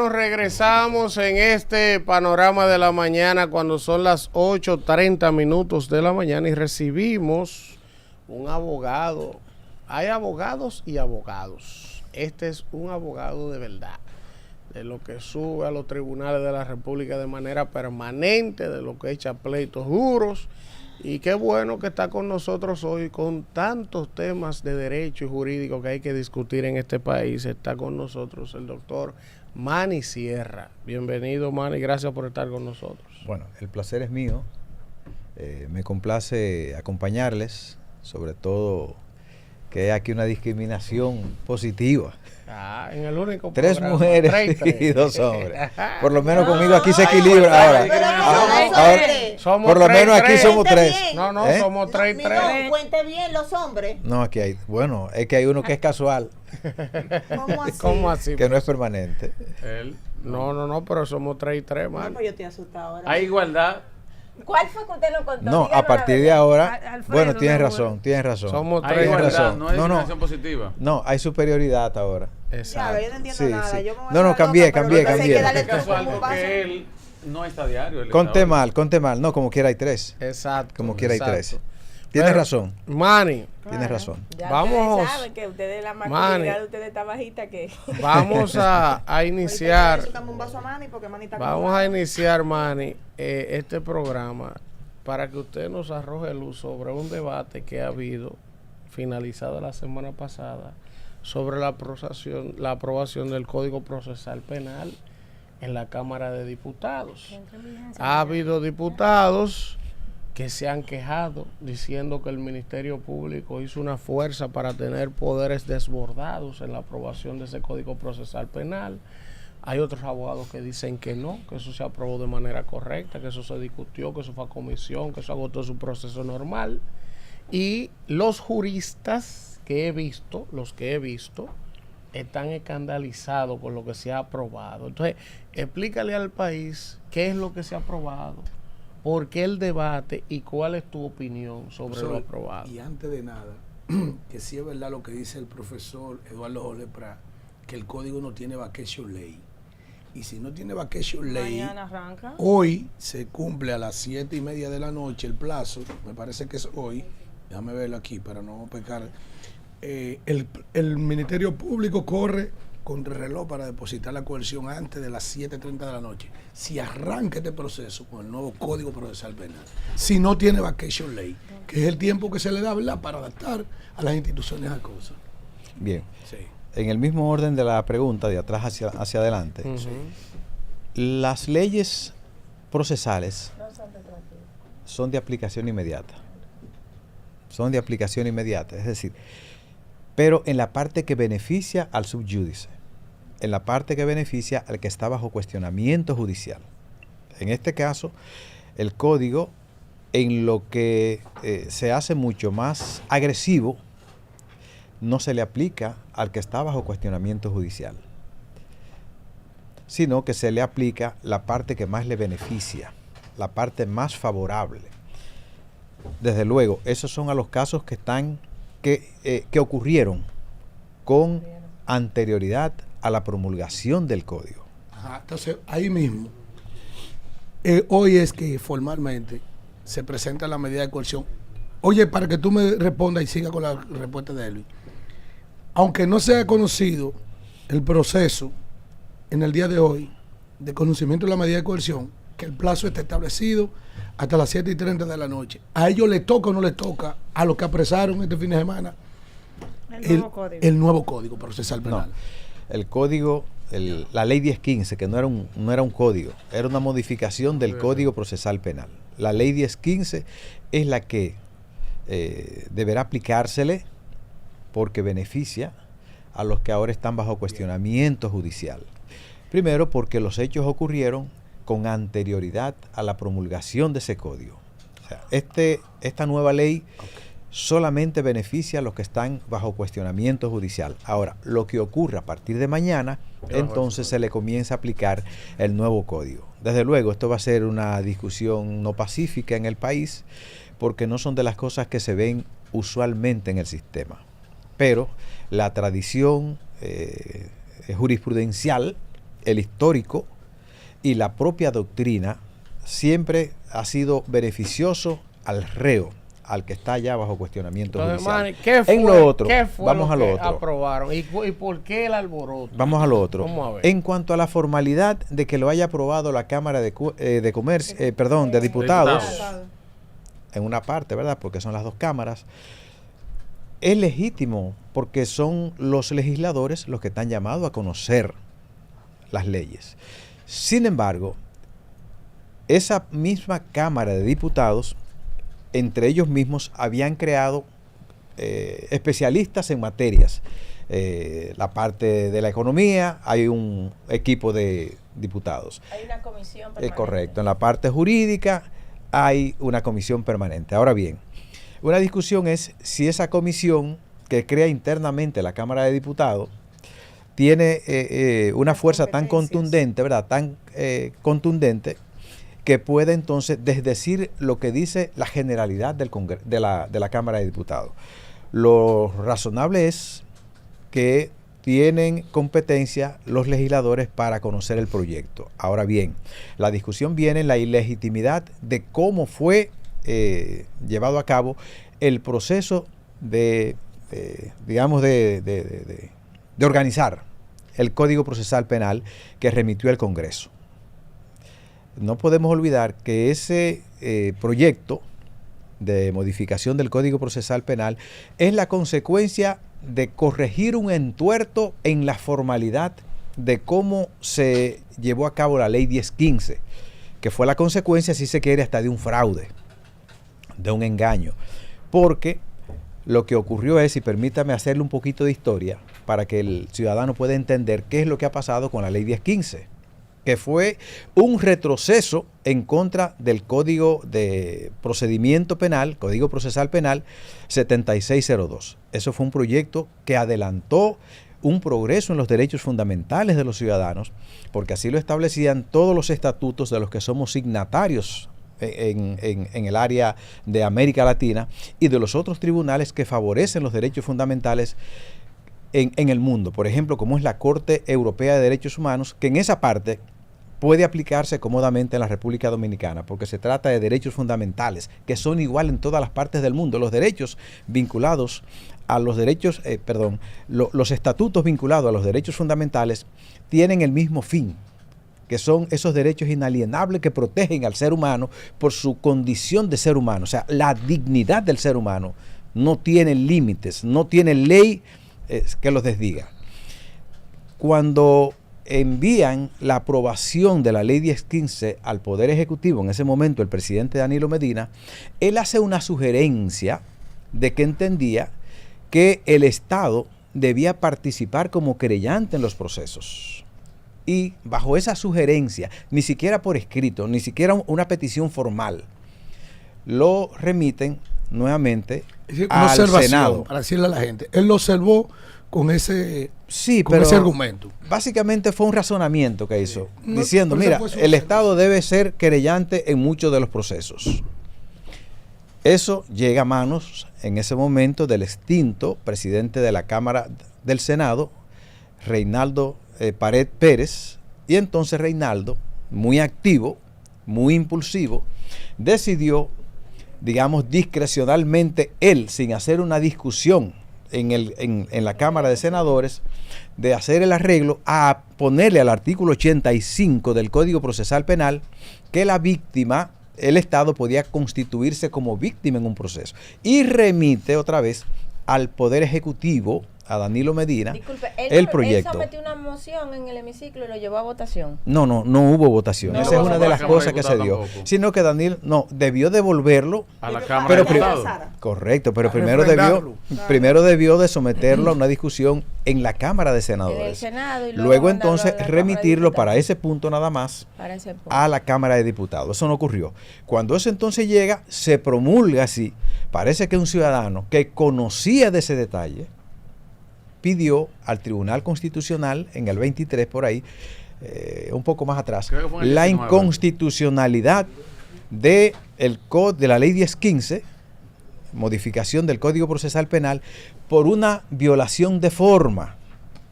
Bueno, regresamos en este panorama de la mañana cuando son las 8:30 de la mañana y recibimos un abogado. Hay abogados y abogados. Este es un abogado de verdad, de lo que sube a los tribunales de la República de manera permanente, de lo que echa pleitos duros. Y qué bueno que está con nosotros hoy con tantos temas de derecho y jurídico que hay que discutir en este país. Está con nosotros el doctor Manny Sierra. Bienvenido, Manny, gracias por estar con nosotros. Bueno, el placer es mío. Me complace acompañarles, sobre todo que hay aquí una discriminación positiva. En el único 3 programa, mujeres 3. y 2 hombres. Por lo menos conmigo aquí se equilibra ahora. Somos Por lo 3, menos aquí 3. somos 3. No, somos 3 y 3. No, cuente bien los hombres. No, aquí hay, bueno, es que hay uno que es casual, ¿Cómo así? ¿Cómo así? que no es permanente. No, pero somos 3 y 3, No, Manny. pues yo estoy asustada ahora. Hay igualdad. ¿Cuál fue que usted lo contó? No, Díganos a partir la de verdad. ahora, Alfredo, bueno, tienes seguro. razón. Somos Hay 3 y 3. igualdad, razón. no es No, discriminación positiva. No, hay superioridad ahora. Ya, Exacto. yo no entiendo Sí, nada. sí. Yo me voy a No, hacer cambié, loca, pero cambié, no sé cambié. qué darle Es truco, casual ¿cómo pasa? porque él no está diario. él Conte está hoy. mal. No, como quiera hay 3. Exacto. Como quiera hay exacto. 3. Tienes Pero, razón, Manny, tienes razón. Ya Vamos. ustedes saben que ustedes la Manny. masculinidad de ustedes está bajita que... vamos a iniciar. Ahorita le un vaso a Manny porque Manny está Vamos como- a iniciar, Manny, este programa para que usted nos arroje luz sobre un debate que ha habido, finalizado la semana pasada, sobre la aprobación del Código Procesal Penal en la Cámara de Diputados. Ha habido diputados que se han quejado diciendo que el Ministerio Público hizo una fuerza para tener poderes desbordados en la aprobación de ese Código Procesal Penal. Hay otros abogados que dicen que no, que eso se aprobó de manera correcta, que eso se discutió, que eso fue a comisión, que eso agotó su proceso normal. Y los juristas que he visto, están escandalizados con lo que se ha aprobado. Entonces, explícale al país qué es lo que se ha aprobado, por qué el debate y cuál es tu opinión sobre lo aprobado. Y antes de nada, que sí es verdad lo que dice el profesor Eduardo Jorge Prat, que el código no tiene vacation ley. Y si no tiene vacation ley, Mañana arranca. hoy se cumple a las 7:30 de la noche el plazo, me parece que es hoy, déjame verlo aquí para no pecar. El Ministerio Público corre contra el reloj para depositar la coerción antes de las 7:30 de la noche. Si arranca este proceso con el nuevo Código Procesal Penal, si no tiene vacation ley, que es el tiempo que se le da, ¿verdad?, para adaptar a las instituciones a cosas. Bien. Sí. En el mismo orden de la pregunta, de atrás hacia adelante, las leyes procesales son de aplicación inmediata. Es decir, pero en la parte que beneficia al subyúdice, en la parte que beneficia al que está bajo cuestionamiento judicial. En este caso, el código, en lo que se hace mucho más agresivo, no se le aplica al que está bajo cuestionamiento judicial, sino que se le aplica la parte que más le beneficia, la parte más favorable. Desde luego, esos son a los casos que ocurrieron con anterioridad a la promulgación del código. Ajá, entonces, ahí mismo, hoy es que formalmente se presenta la medida de coerción. Oye, para que tú me respondas y siga con la respuesta de Elvis. Aunque no se ha conocido el proceso en el día de hoy de conocimiento de la medida de coerción, que el plazo está establecido hasta las 7:30 de la noche. ¿A ellos les toca o no les toca, a los que apresaron este fin de semana, el nuevo código procesal penal? No, el código, la ley 1015, que no era un código, era una modificación del Código Procesal Penal. La ley 1015 es la que deberá aplicársele porque beneficia a los que ahora están bajo cuestionamiento judicial. Primero, porque los hechos ocurrieron con anterioridad a la promulgación de ese código. O sea, esta nueva ley solamente beneficia a los que están bajo cuestionamiento judicial. Ahora, lo que ocurra a partir de mañana, entonces se le comienza a aplicar el nuevo código. Desde luego, esto va a ser una discusión no pacífica en el país, porque no son de las cosas que se ven usualmente en el sistema. Pero la tradición jurisprudencial el histórico y la propia doctrina siempre ha sido beneficioso al reo, al que está allá bajo cuestionamiento Entonces, judicial. Manny, ¿qué fue, En lo otro, qué fue vamos lo a lo que otro. aprobaron? ¿Y por qué el alboroto? Vamos a lo otro. Vamos a ver. En cuanto a la formalidad de que lo haya aprobado la Cámara de Comercio, de Diputados, en una parte, ¿verdad? Porque son las dos cámaras. Es legítimo porque son los legisladores los que están llamados a conocer las leyes. Sin embargo, esa misma Cámara de Diputados, entre ellos mismos, habían creado especialistas en materias. La parte de la economía, hay un equipo de diputados. Hay una comisión permanente. Correcto. En la parte jurídica hay una comisión permanente. Ahora bien, una discusión es si esa comisión que crea internamente la Cámara de Diputados tiene una fuerza tan contundente, ¿verdad? Tan contundente que puede entonces desdecir lo que dice la generalidad de la Cámara de Diputados. Lo razonable es que tienen competencia los legisladores para conocer el proyecto. Ahora bien, la discusión viene en la ilegitimidad de cómo fue llevado a cabo el proceso de organizar el Código Procesal Penal que remitió el Congreso. No podemos olvidar que ese proyecto de modificación del Código Procesal Penal es la consecuencia de corregir un entuerto en la formalidad de cómo se llevó a cabo la Ley 1015, que fue la consecuencia, si se quiere, hasta de un fraude, de un engaño. Porque lo que ocurrió es, y permítame hacerle un poquito de historia para que el ciudadano pueda entender qué es lo que ha pasado con la Ley 1015, que fue un retroceso en contra del Código de Procedimiento Penal, Código Procesal Penal 7602. Eso fue un proyecto que adelantó un progreso en los derechos fundamentales de los ciudadanos, porque así lo establecían todos los estatutos de los que somos signatarios en el área de América Latina y de los otros tribunales que favorecen los derechos fundamentales en el mundo. Por ejemplo, como es la Corte Europea de Derechos Humanos, que en esa parte puede aplicarse cómodamente en la República Dominicana, porque se trata de derechos fundamentales, que son igual en todas las partes del mundo. Los derechos vinculados a los derechos, los estatutos vinculados a los derechos fundamentales tienen el mismo fin, que son esos derechos inalienables que protegen al ser humano por su condición de ser humano. O sea, la dignidad del ser humano no tiene límites, no tiene ley que los desdiga. Cuando envían la aprobación de la Ley 1015 al Poder Ejecutivo, en ese momento el presidente Danilo Medina, él hace una sugerencia de que entendía que el Estado debía participar como querellante en los procesos. Y bajo esa sugerencia, ni siquiera por escrito, ni siquiera una petición formal, lo remiten nuevamente al Senado. Para decirle a la gente, él lo observó con ese, con ese argumento. Básicamente fue un razonamiento que hizo, diciendo, pero mira, el Estado debe ser querellante en muchos de los procesos. Eso llega a manos en ese momento del extinto presidente de la Cámara del Senado, Reinaldo Pared Pérez, y entonces Reinaldo, muy activo, muy impulsivo, decidió, digamos, discrecionalmente, él, sin hacer una discusión en la Cámara de Senadores, de hacer el arreglo a ponerle al artículo 85 del Código Procesal Penal que la víctima, el Estado, podía constituirse como víctima en un proceso. Y remite otra vez al Poder Ejecutivo, a Danilo Medina, disculpe, el proyecto. Él sometió una moción en el hemiciclo y lo llevó a votación. No hubo votación. No Esa hubo es una de las votación. cosas que se dio. Tampoco. Sino que Danilo debió devolverlo A la Cámara pero de Diputados. correcto, pero A primero debió de someterlo a una discusión en la Cámara de En el Senadores. Senado y Luego mandarlo entonces a la Cámara de remitirlo para Diputados. ese punto nada más Para ese punto. a la Cámara de Diputados. Eso no ocurrió. Cuando eso entonces llega, se promulga así. Parece que un ciudadano que conocía de ese detalle pidió al Tribunal Constitucional en el 23 por ahí, un poco más atrás, Creo que fue en el la 19. inconstitucionalidad de la Ley 1015, modificación del Código Procesal Penal, por una violación de forma.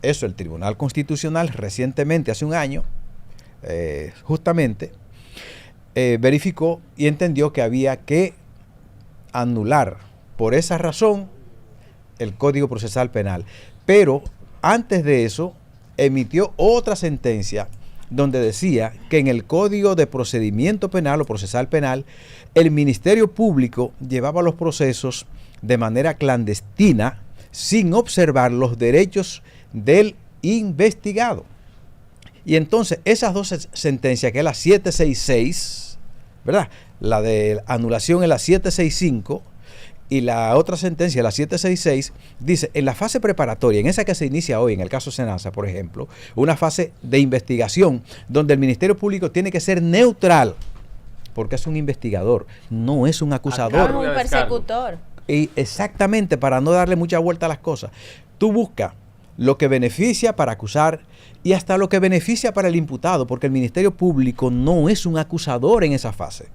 Eso el Tribunal Constitucional recientemente, hace un año, justamente, verificó y entendió que había que anular por esa razón el Código Procesal Penal. Pero antes de eso emitió otra sentencia donde decía que en el Código de Procedimiento Penal o Procesal Penal el Ministerio Público llevaba los procesos de manera clandestina sin observar los derechos del investigado. Y entonces esas dos sentencias, que es la 766, ¿verdad? La de anulación es la 765 y la otra sentencia, la 766, dice, en la fase preparatoria, en esa que se inicia hoy, en el caso Senasa, por ejemplo, una fase de investigación donde el Ministerio Público tiene que ser neutral, porque es un investigador, no es un acusador. Es un persecutor. Y exactamente, para no darle mucha vuelta a las cosas, tú buscas lo que beneficia para acusar y hasta lo que beneficia para el imputado, porque el Ministerio Público no es un acusador en esa fase.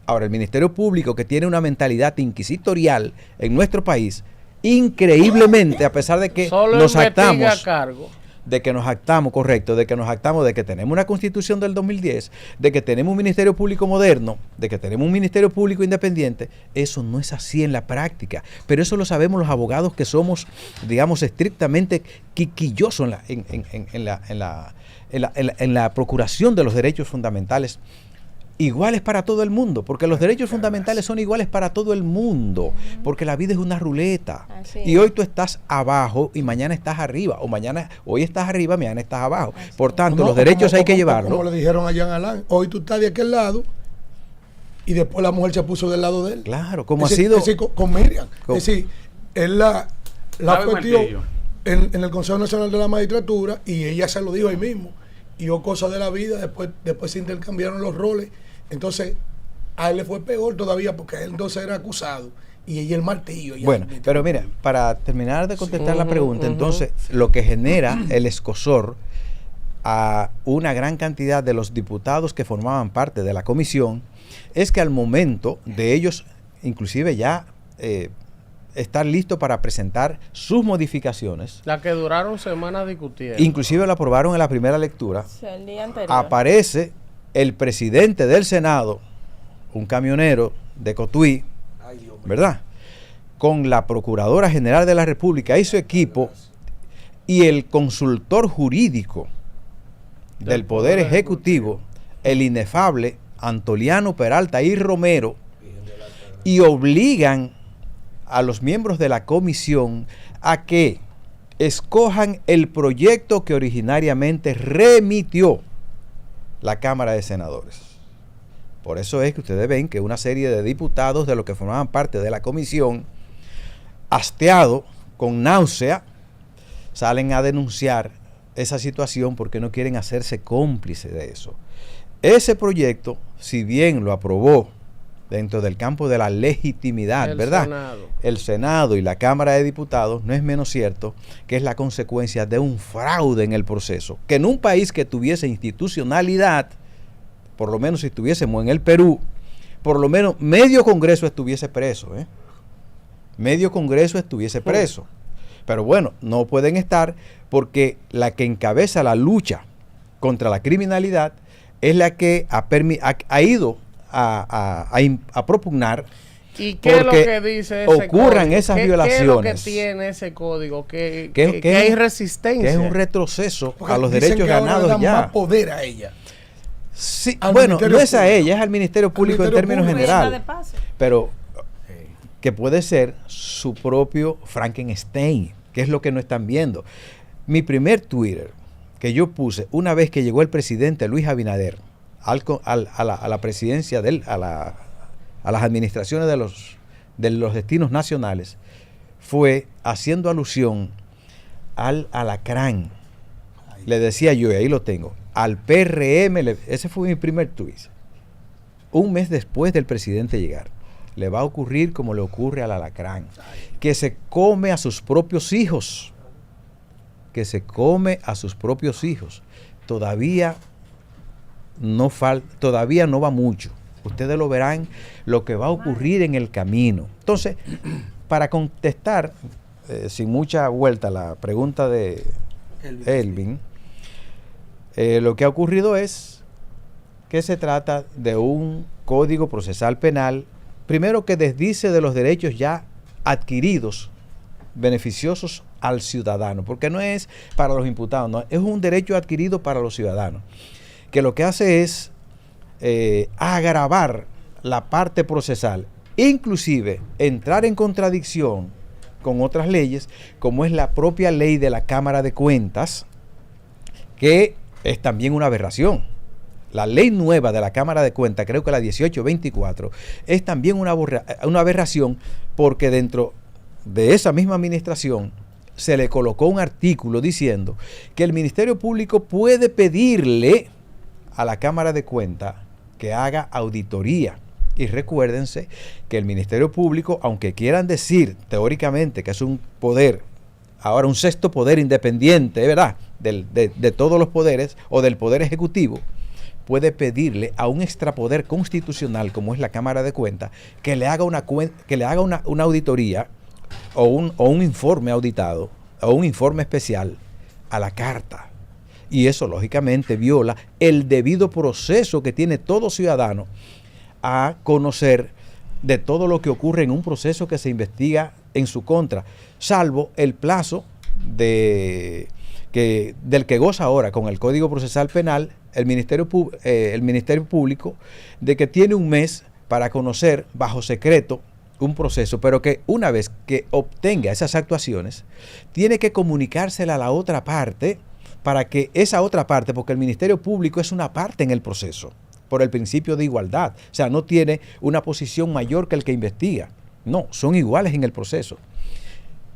Ahora, el Ministerio Público, que tiene una mentalidad inquisitorial en nuestro país, increíblemente, a pesar de que solo nos investiga jactamos, a cargo. de que nos jactamos, correcto, de que nos jactamos de que tenemos una Constitución del 2010, de que tenemos un Ministerio Público moderno, de que tenemos un Ministerio Público independiente, eso no es así en la práctica. Pero eso lo sabemos los abogados que somos, digamos, estrictamente quisquillosos en la procuración de los derechos fundamentales iguales para todo el mundo, porque los derechos fundamentales son iguales para todo el mundo, porque la vida es una ruleta. Y hoy tú estás abajo y mañana estás arriba, o hoy estás arriba, mañana estás abajo. Por tanto, los derechos hay que llevarlos. Como le dijeron a Jean Alain, hoy tú estás de aquel lado y después la mujer se puso del lado de él. Claro, como es ha sido. Es decir, con Miriam. Es decir, él la metió en el Consejo Nacional de la Magistratura y ella se lo dijo ahí mismo. Y o cosas de la vida, después se intercambiaron los roles. Entonces, a él le fue peor todavía porque él entonces era acusado y ella el martillo. Bueno, pero mira, para terminar de contestar la pregunta, entonces, lo que genera el escozor a una gran cantidad de los diputados que formaban parte de la comisión es que al momento de ellos, inclusive ya estar listos para presentar sus modificaciones, La que duraron semanas discutiendo. inclusive la aprobaron en la primera lectura, Sí, el día anterior. aparece el presidente del Senado, un camionero de Cotuí, ¿verdad?, con la Procuradora General de la República y su equipo, y el consultor jurídico del Poder Ejecutivo, el inefable Antoliano Peralta y Romero, y obligan a los miembros de la comisión a que escojan el proyecto que originariamente remitió la Cámara de Senadores. Por eso es que ustedes ven que una serie de diputados de los que formaban parte de la comisión, hastiados, con náusea, salen a denunciar esa situación porque no quieren hacerse cómplices de eso. Ese proyecto, si bien lo aprobó dentro del campo de la legitimidad, ¿verdad?, el Senado y la Cámara de Diputados, no es menos cierto que es la consecuencia de un fraude en el proceso, que en un país que tuviese institucionalidad, por lo menos si estuviésemos en el Perú, por lo menos medio Congreso estuviese preso, medio Congreso estuviese preso. Pero bueno, no pueden estar porque la que encabeza la lucha contra la criminalidad es la que ha ido a propugnar. ¿Y qué es lo que dice ese ocurran código? esas ¿Qué violaciones? es lo que tiene ese código? Que hay resistencia. Que es un retroceso Porque a los dicen derechos que ahora ganados le dan ya. más poder a ella. Sí, Al bueno, Ministerio no es a Público. ella, es al Ministerio Público en Ministerio términos Público. generales. De paso. Pero que puede ser su propio Frankenstein, que es lo que no están viendo. Mi primer Twitter que yo puse una vez que llegó el presidente Luis Abinader a la presidencia a las administraciones de los destinos nacionales, fue haciendo alusión al alacrán. Le decía yo, y ahí lo tengo, al PRM, ese fue mi primer tweet. Un mes después del presidente llegar, le va a ocurrir como le ocurre al alacrán, que se come a sus propios hijos, Todavía no va mucho. Ustedes lo verán lo que va a ocurrir en el camino. Entonces, para contestar sin mucha vuelta la pregunta de Elvin, lo que ha ocurrido es que se trata de un Código Procesal Penal, primero que desdice de los derechos ya adquiridos, beneficiosos al ciudadano, porque no es para los imputados, no, es un derecho adquirido para los ciudadanos, que lo que hace es agravar la parte procesal, inclusive entrar en contradicción con otras leyes, como es la propia ley de la Cámara de Cuentas, que es también una aberración. La ley nueva de la Cámara de Cuentas, creo que la 1824, es también una aberración, porque dentro de esa misma administración se le colocó un artículo diciendo que el Ministerio Público puede pedirle a la Cámara de Cuentas que haga auditoría. Y recuérdense que el Ministerio Público, aunque quieran decir teóricamente que es un poder, ahora un sexto poder independiente, ¿verdad?, de todos los poderes o del Poder Ejecutivo, puede pedirle a un extrapoder constitucional como es la Cámara de Cuentas que le haga una auditoría o un informe auditado o un informe especial a la Carta. Y eso lógicamente viola el debido proceso que tiene todo ciudadano a conocer de todo lo que ocurre en un proceso que se investiga en su contra, salvo el plazo del que goza ahora con el Código Procesal Penal el Ministerio Público, de que tiene un mes para conocer bajo secreto un proceso, pero que una vez que obtenga esas actuaciones, tiene que comunicársela a la otra parte para que esa otra parte, porque el Ministerio Público es una parte en el proceso, por el principio de igualdad, o sea, no tiene una posición mayor que el que investiga, no, son iguales en el proceso.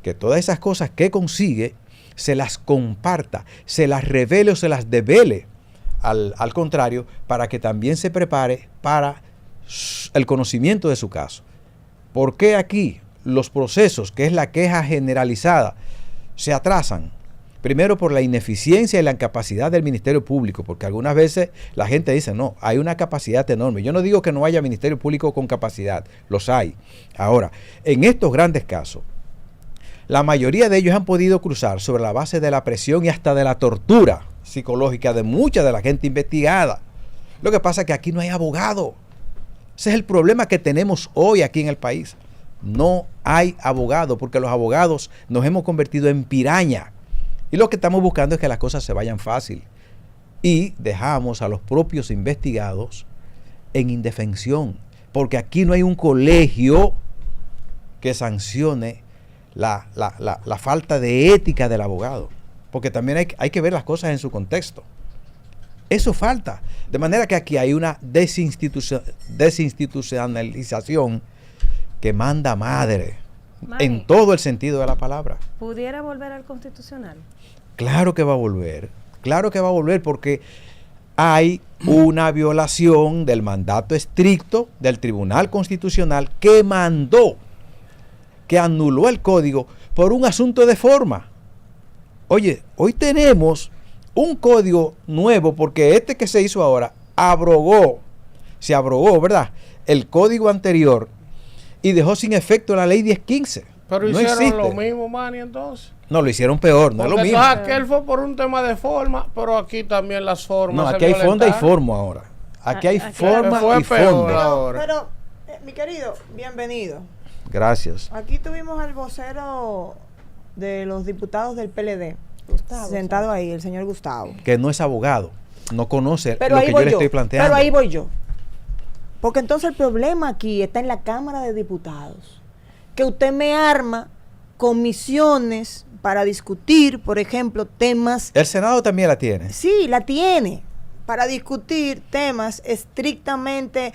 Que todas esas cosas que consigue se las comparta, se las revele o se las devele al contrario, para que también se prepare para el conocimiento de su caso. ¿Por qué aquí los procesos, que es la queja generalizada, se atrasan? Primero, por la ineficiencia y la incapacidad del Ministerio Público, porque algunas veces la gente dice, no, hay una capacidad enorme. Yo no digo que no haya Ministerio Público con capacidad, los hay. Ahora, en estos grandes casos, la mayoría de ellos han podido cruzar sobre la base de la presión y hasta de la tortura psicológica de mucha de la gente investigada. Lo que pasa es que aquí no hay abogado. Ese es el problema que tenemos hoy aquí en el país. No hay abogado, porque los abogados nos hemos convertido en piraña. Y lo que estamos buscando es que las cosas se vayan fácil. Y dejamos a los propios investigados en indefensión, porque aquí no hay un colegio que sancione la falta de ética del abogado, porque también hay que ver las cosas en su contexto. Eso falta, de manera que aquí hay una desinstitucionalización que manda madre en todo el sentido de la palabra. ¿Pudiera volver al Constitucional? Claro que va a volver, porque hay una violación del mandato estricto del Tribunal Constitucional que anuló el código por un asunto de forma. Oye, hoy tenemos un código nuevo, porque este que se hizo ahora se abrogó, ¿verdad?, el código anterior y dejó sin efecto la ley 1015. Pero no hicieron existe. lo mismo, Manny, entonces. No, lo hicieron peor, no Porque es lo mismo. aquel fue por un tema de forma, pero aquí también las formas. No, se aquí hay fonda y violentaron. forma ahora. Aquí hay forma fue y peor fonda. ahora. Pero, mi querido, bienvenido. Gracias. Aquí tuvimos al vocero de los diputados del PLD, Gustavo, sentado ahí, el señor Gustavo. Que no es abogado, no conoce Pero lo ahí que yo voy le yo. estoy planteando. Pero ahí voy yo. Porque entonces el problema aquí está en la Cámara de Diputados. Que usted me arma comisiones para discutir, por ejemplo, temas... El Senado también la tiene. Sí, la tiene. Para discutir temas estrictamente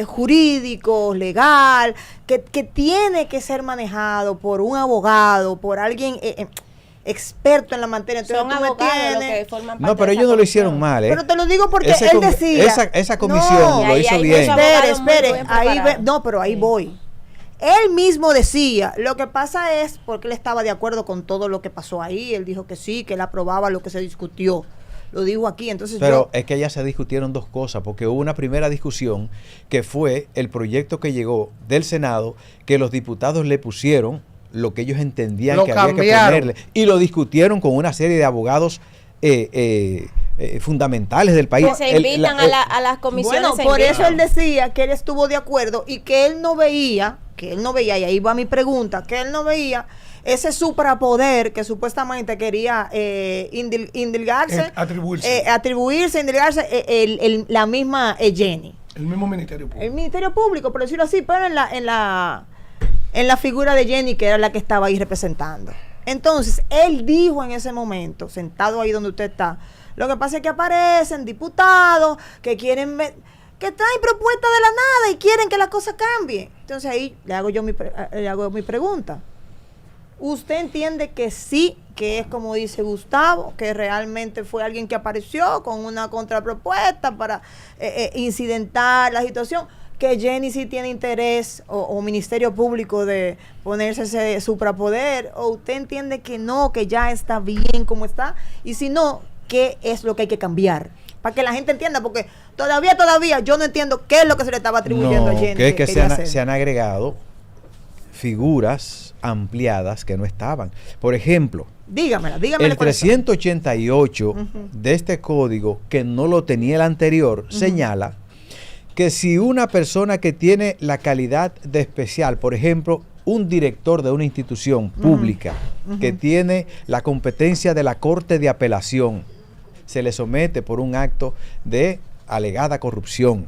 jurídicos, legal, que tiene que ser manejado por un abogado, por alguien experto en la materia. Entonces, Son tú me abogados los tienes- que forman parte No, pero de esa ellos no lo comisión. hicieron mal, ¿eh? Pero te lo digo porque Ese él com- decía... esa comisión No, lo y hizo ahí hay bien. muchos Espere, abogados muy espere, bien ahí preparados. no, pero ahí Sí. voy. Él mismo decía, lo que pasa es porque él estaba de acuerdo con todo lo que pasó ahí, él dijo que sí, que él aprobaba lo que se discutió, lo dijo aquí, entonces Pero yo... es que ya se discutieron dos cosas, porque hubo una primera discusión que fue el proyecto que llegó del Senado, que los diputados le pusieron lo que ellos entendían Lo que había que cambiaron. ponerle, y lo discutieron con una serie de abogados fundamentales del país. Que se invitan a las comisiones. Bueno, se por invitan. eso él decía que él estuvo de acuerdo y que él no veía, y ahí va mi pregunta, que él no veía ese suprapoder que supuestamente quería indilgarse, atribuirse, la misma Jenny. El mismo Ministerio Público. El Ministerio Público, por decirlo así, pero en la figura de Jenny, que era la que estaba ahí representando. Entonces, él dijo en ese momento, sentado ahí donde usted está, lo que pasa es que aparecen diputados que quieren que traen propuestas de la nada y quieren que las cosas cambien. Entonces ahí le hago mi pregunta. ¿Usted entiende que sí, que es como dice Gustavo, que realmente fue alguien que apareció con una contrapropuesta para incidentar la situación? Que Jenny sí tiene interés o Ministerio Público de ponerse ese suprapoder, o usted entiende que no, que ya está bien como está, y si no, ¿qué es lo que hay que cambiar? Para que la gente entienda, porque todavía yo no entiendo qué es lo que se le estaba atribuyendo a Jenny. Que es que quería hacer. se han agregado figuras ampliadas que no estaban. Por ejemplo, Dígamela. el 388 de este código, que no lo tenía el anterior, señala que si una persona que tiene la calidad de especial, por ejemplo, un director de una institución pública que tiene la competencia de la Corte de Apelación, se le somete por un acto de alegada corrupción.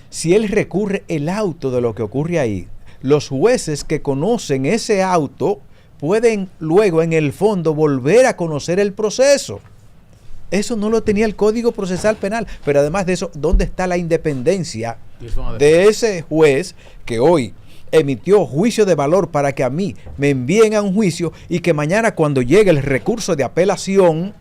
Si él recurre el auto de lo que ocurre ahí, los jueces que conocen ese auto pueden luego en el fondo volver a conocer el proceso. Eso no lo tenía el Código Procesal Penal, pero además de eso, ¿dónde está la independencia de ese juez que hoy emitió juicio de valor para que a mí me envíen a un juicio y que mañana cuando llegue el recurso de apelación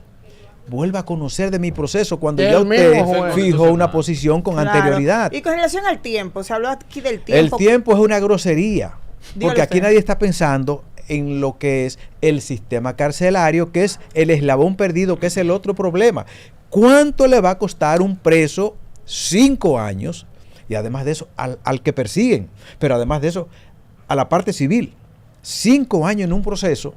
vuelva a conocer de mi proceso cuando ya usted fijó una posición con anterioridad? Y con relación al tiempo, se habló aquí del El tiempo. tiempo es una grosería, Dígale porque aquí usted. nadie está pensando en lo que es el sistema carcelario, que es el eslabón perdido, que es el otro problema. ¿Cuánto le va a costar un preso 5 años? Y además de eso, al que persiguen, pero además de eso, a la parte civil. 5 años en un proceso,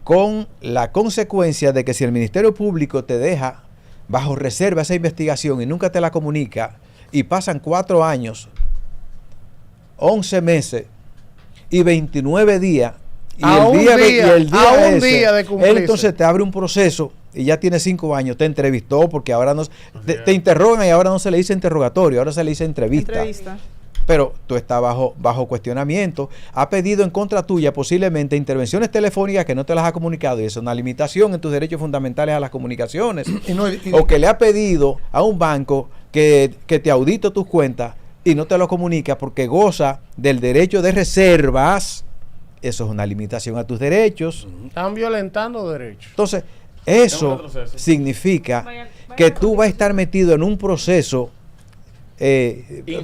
con la consecuencia de que si el Ministerio Público te deja bajo reserva esa investigación y nunca te la comunica, y pasan 4 años, 11 meses y 29 días, y el día de cumplirse, entonces te abre un proceso y ya tiene 5 años, te entrevistó, porque ahora no te interrogan y ahora no se le dice interrogatorio, ahora se le dice entrevista. Pero tú estás bajo cuestionamiento, ha pedido en contra tuya posiblemente intervenciones telefónicas que no te las ha comunicado, y eso es una limitación en tus derechos fundamentales a las comunicaciones. O que le ha pedido a un banco que te audite tus cuentas y no te lo comunica porque goza del derecho de reservas. Eso es una limitación a tus derechos. Están violentando derechos. Entonces, eso significa que tú vas a estar metido en un proceso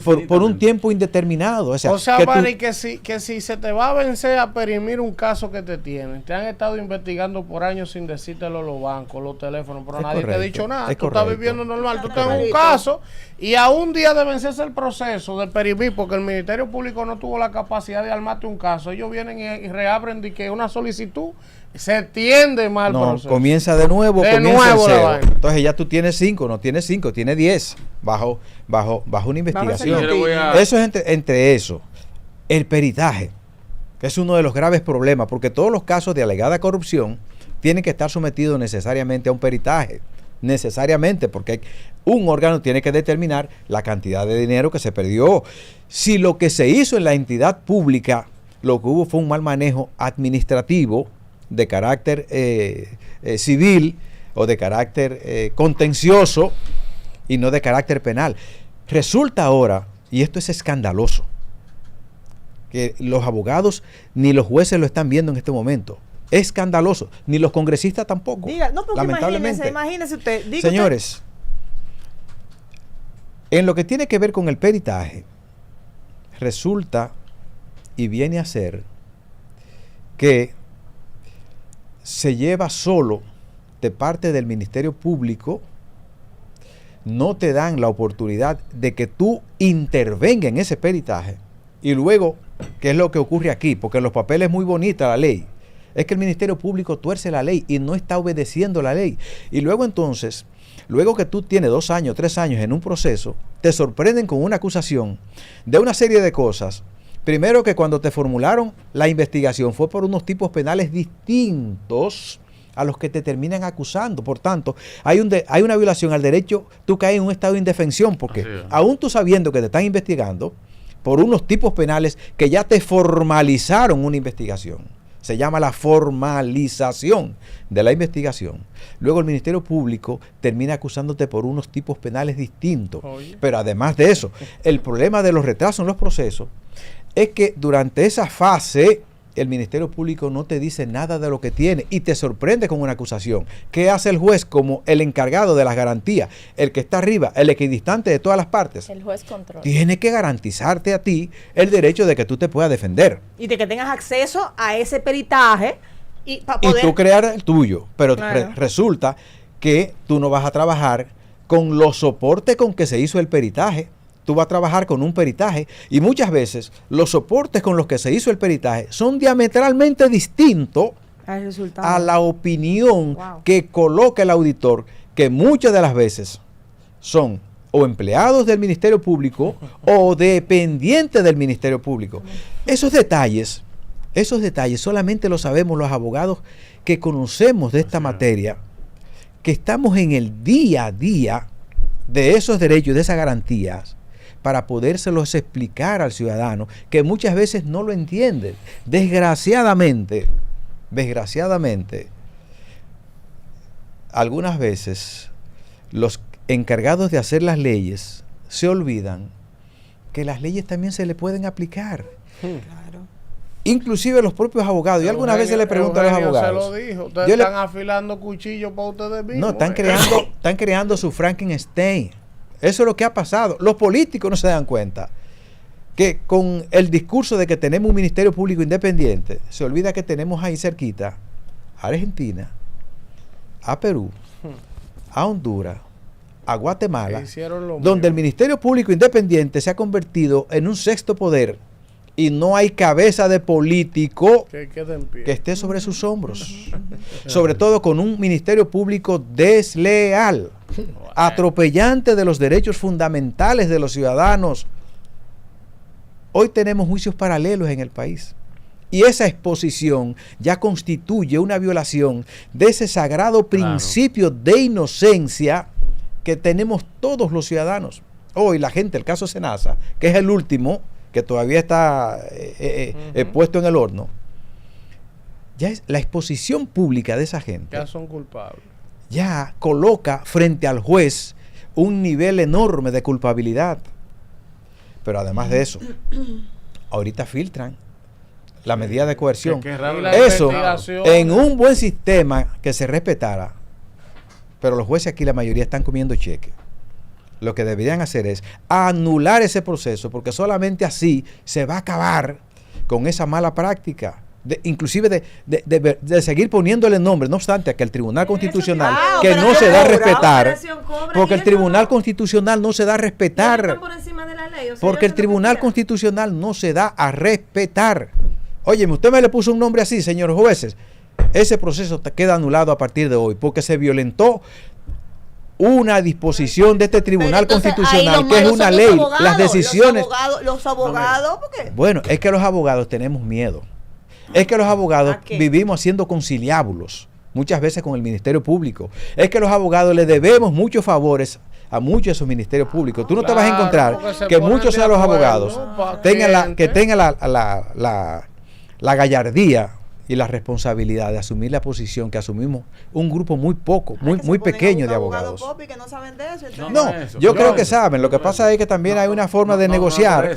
por un tiempo indeterminado. O sea, Barry, que si se te va a vencer a perimir un caso que te tienen, te han estado investigando por años sin decírtelo los bancos, los teléfonos, pero nadie te ha dicho nada. Tú estás viviendo normal, tú tienes un caso y a un día de vencerse el proceso de perimir, porque el Ministerio Público no tuvo la capacidad de armarte un caso, ellos vienen y reabren de que una solicitud se tiende mal proceso. Comienza de nuevo, de nuevo la vaina. Entonces ya tú tienes 5, no tienes 5, tienes 10 bajo una investigación. Eso es entre eso. El peritaje, que es uno de los graves problemas, porque todos los casos de alegada corrupción tienen que estar sometidos necesariamente a un peritaje. Necesariamente, porque un órgano tiene que determinar la cantidad de dinero que se perdió. Si lo que se hizo en la entidad pública, lo que hubo fue un mal manejo administrativo de carácter civil o de carácter contencioso y no de carácter penal. Resulta ahora, y esto es escandaloso, que los abogados ni los jueces lo están viendo en este momento. Es escandaloso, ni los congresistas tampoco. Lamentablemente. Imagínese usted. Señores, en lo que tiene que ver con el peritaje, resulta y viene a ser que se lleva solo de parte del Ministerio Público, no te dan la oportunidad de que tú intervengas en ese peritaje y luego que es lo que ocurre aquí, porque en los papeles es muy bonita la ley, es que el Ministerio Público tuerce la ley y no está obedeciendo la ley. Y luego entonces, luego que tú tienes 2 años, 3 años en un proceso, te sorprenden con una acusación de una serie de cosas. Primero, que cuando te formularon la investigación fue por unos tipos penales distintos a los que te terminan acusando. Por tanto, hay una violación al derecho, tú caes en un estado de indefensión, porque aún tú sabiendo que te están investigando por unos tipos penales que ya te formalizaron una investigación. Se llama la formalización de la investigación. Luego el Ministerio Público termina acusándote por unos tipos penales distintos. Oye. Pero además de eso, el problema de los retrasos en los procesos es que durante esa fase el Ministerio Público no te dice nada de lo que tiene y te sorprende con una acusación. ¿Qué hace el juez como el encargado de las garantías? El que está arriba, el equidistante de todas las partes. El juez controla. Tiene que garantizarte a ti el derecho de que tú te puedas defender. Y de que tengas acceso a ese peritaje y para poder... Y tú crear el tuyo. Pero resulta que tú no vas a trabajar con los soportes con que se hizo el peritaje. Tú vas a trabajar con un peritaje y muchas veces los soportes con los que se hizo el peritaje son diametralmente distintos a la opinión que coloca el auditor, que muchas de las veces son o empleados del Ministerio Público o dependientes del Ministerio Público. Esos detalles solamente los sabemos los abogados que conocemos de esta materia, que estamos en el día a día de esos derechos, de esas garantías, para podérselos explicar al ciudadano, que muchas veces no lo entienden. Desgraciadamente, algunas veces los encargados de hacer las leyes se olvidan que las leyes también se le pueden aplicar. Claro. Inclusive los propios abogados. Yo algunas veces le pregunto a los abogados. Se lo dijo. Ustedes están afilando cuchillos para ustedes mismos. No, están creando su Frankenstein. Eso es lo que ha pasado. Los políticos no se dan cuenta que con el discurso de que tenemos un Ministerio Público independiente, se olvida que tenemos ahí cerquita a Argentina, a Perú, a Honduras, a Guatemala, donde el Ministerio Público independiente se ha convertido en un sexto poder y no hay cabeza de político que esté sobre sus hombros. Sobre todo con un Ministerio Público desleal, atropellante de los derechos fundamentales de los ciudadanos. Hoy tenemos juicios paralelos en el país. Y esa exposición ya constituye una violación de ese sagrado principio de inocencia que tenemos todos los ciudadanos. Hoy la gente, el caso Senasa, que es el último, que todavía está puesto en el horno, ya es la exposición pública de esa gente. Ya son culpables. Ya coloca frente al juez un nivel enorme de culpabilidad. Pero además de eso, ahorita filtran la medida de coerción. Eso, en un buen sistema que se respetara, pero los jueces aquí la mayoría están comiendo cheque. Lo que deberían hacer es anular ese proceso, porque solamente así se va a acabar con esa mala práctica. Inclusive de seguir poniéndole nombre, no obstante que el Tribunal Constitucional que no se da a respetar, porque el Tribunal Constitucional no se da a respetar, porque el Tribunal Constitucional no se da a respetar. Óyeme, usted me le puso un nombre así, señores jueces, ese proceso queda anulado a partir de hoy, porque se violentó una disposición de este Tribunal Constitucional, que es una ley, las decisiones. Los abogados, porque... Bueno, es que los abogados tenemos miedo. Es que los abogados vivimos haciendo conciliábulos muchas veces con el Ministerio Público. Es que los abogados le debemos muchos favores a muchos de esos ministerios públicos. Tú no te vas a encontrar que muchos de los abogados tengan la gallardía y la responsabilidad de asumir la posición que asumimos un grupo muy pequeño de abogados. Que no saben de eso, yo creo que saben. Lo que pasa es que también hay una forma de negociar.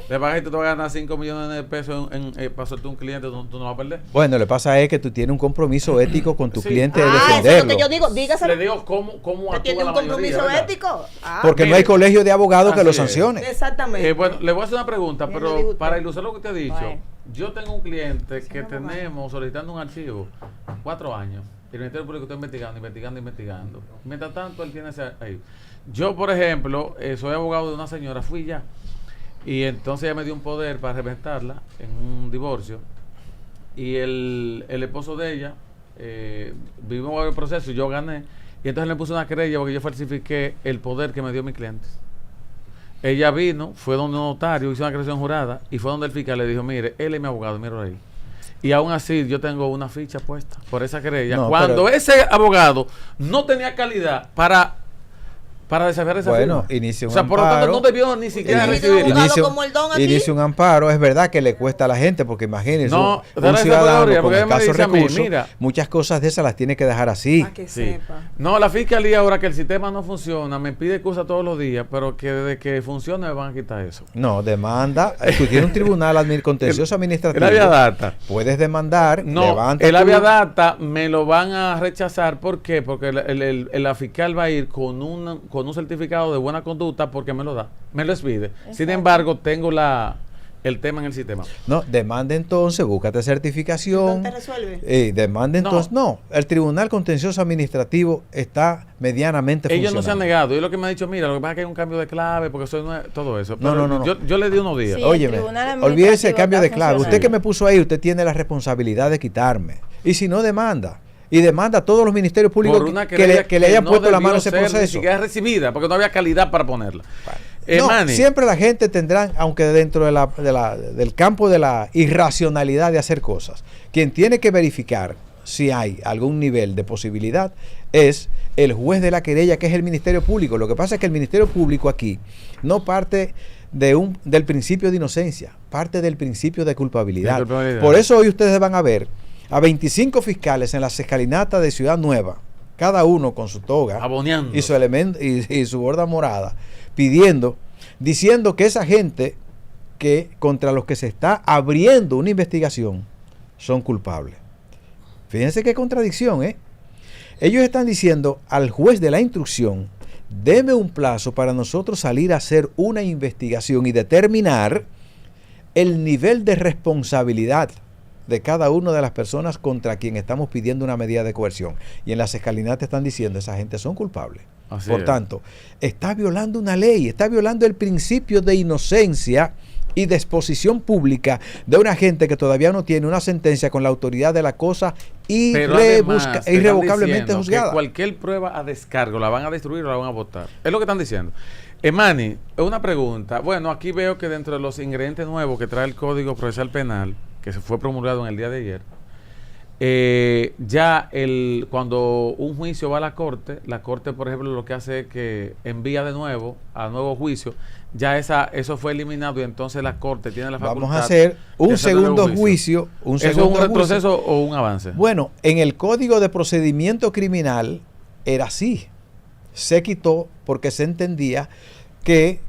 Le pagas y tú te vas a ganar 5 millones de pesos para hacerte un cliente, tú no vas a perder. Bueno, lo que pasa es que tú tienes un compromiso ético con tu cliente de defenderlo. Eso es lo que yo digo, dígaselo. Le digo cómo actúa tiene un compromiso ético. Porque no hay colegio de abogados que lo sancione. Exactamente. Bueno, le voy a hacer una pregunta, pero para ilustrar lo que te he dicho. Yo tengo un cliente que tenemos solicitando un archivo 4 años. Y el Ministerio Público está investigando. Mientras tanto, él tiene ese ahí. Yo, por ejemplo, soy abogado de una señora, fui ya. Y entonces ella me dio un poder para reventarla en un divorcio. Y el esposo de ella vivimos el proceso y yo gané. Y entonces le puse una querella porque yo falsifiqué el poder que me dio mi cliente. Ella vino, fue donde un notario, hizo una creación jurada y fue donde el fiscal le dijo, mire, él es mi abogado, míralo ahí. Y aún así yo tengo una ficha puesta por esa querella. No, cuando ese abogado no tenía calidad para desafiar esa firma. Inicia un o sea, por lo tanto, amparo. no debió ni siquiera Inicia recibir. un abogado como el don aquí. Inicia un amparo. Es verdad que le cuesta a la gente, porque imagínense, No, un dale esa ciudadano gloria, con porque ella me escasos dice a mí, recursos, mira. muchas cosas de esas las tiene que dejar así. Para que Sí. sepa. No, la fiscalía ahora que el sistema no funciona, me pide excusa todos los días, pero que desde que funcione me van a quitar eso. No, demanda. Tú tienes un tribunal contencioso administrativo. El Aviadata. Puedes demandar. No, levanta el tu- Aviadata me lo van a rechazar. ¿Por qué? Porque la fiscal va a ir con un certificado de buena conducta porque me lo da, me lo expide. Sin embargo, tengo el tema en el sistema. No, demanda entonces, búscate certificación. Entonces resuelve. Demanda entonces. No, el Tribunal Contencioso Administrativo está medianamente Ellos no se han funcionando. negado. Yo lo que me ha dicho, mira, lo que pasa es que hay un cambio de clave, porque soy todo eso. No, Pero no. Yo le di unos días. Sí. Óyeme, el Tribunal olvídese el Administrativo cambio de está clave. Usted funcionando. que me puso ahí, usted tiene la responsabilidad de quitarme. Y si no, demanda. Y demanda a todos los ministerios públicos Por una que le hayan no puesto la mano a debió ese ser Ni proceso. siquiera recibida, porque no había calidad para ponerla. No, Manny, siempre la gente tendrá, aunque dentro del campo de la irracionalidad de hacer cosas, quien tiene que verificar si hay algún nivel de posibilidad es el juez de la querella, que es el Ministerio Público. Lo que pasa es que el Ministerio Público aquí no parte del principio de inocencia, parte del principio de culpabilidad. De culpabilidad. Por eso hoy ustedes van a ver a 25 fiscales en las escalinatas de Ciudad Nueva, cada uno con su toga Aboneando. y su elemento y su borda morada, diciendo que esa gente que contra los que se está abriendo una investigación son culpables. Fíjense qué contradicción, ¿eh? Ellos están diciendo al juez de la instrucción, deme un plazo para nosotros salir a hacer una investigación y determinar el nivel de responsabilidad de cada una de las personas contra quien estamos pidiendo una medida de coerción. Y en las escalinatas están diciendo, esa gente son culpables. Así Por es. tanto, está violando una ley, está violando el principio de inocencia y de exposición pública de una gente que todavía no tiene una sentencia con la autoridad de la cosa Pero además, te están irrevocablemente diciendo juzgada. que cualquier prueba a descargo la van a destruir o la van a votar. Es lo que están diciendo. Manny, una pregunta. Bueno, aquí veo que dentro de los ingredientes nuevos que trae el Código Procesal Penal, que se fue promulgado en el día de ayer, cuando un juicio va a la corte, por ejemplo lo que hace es que envía de nuevo a nuevo juicio, ya eso fue eliminado y entonces la corte tiene la facultad. Vamos a hacer un de hacer nuevo segundo juicio. ¿Eso es un retroceso o un avance? Bueno, en el Código de Procedimiento Criminal era así. Se quitó porque se entendía que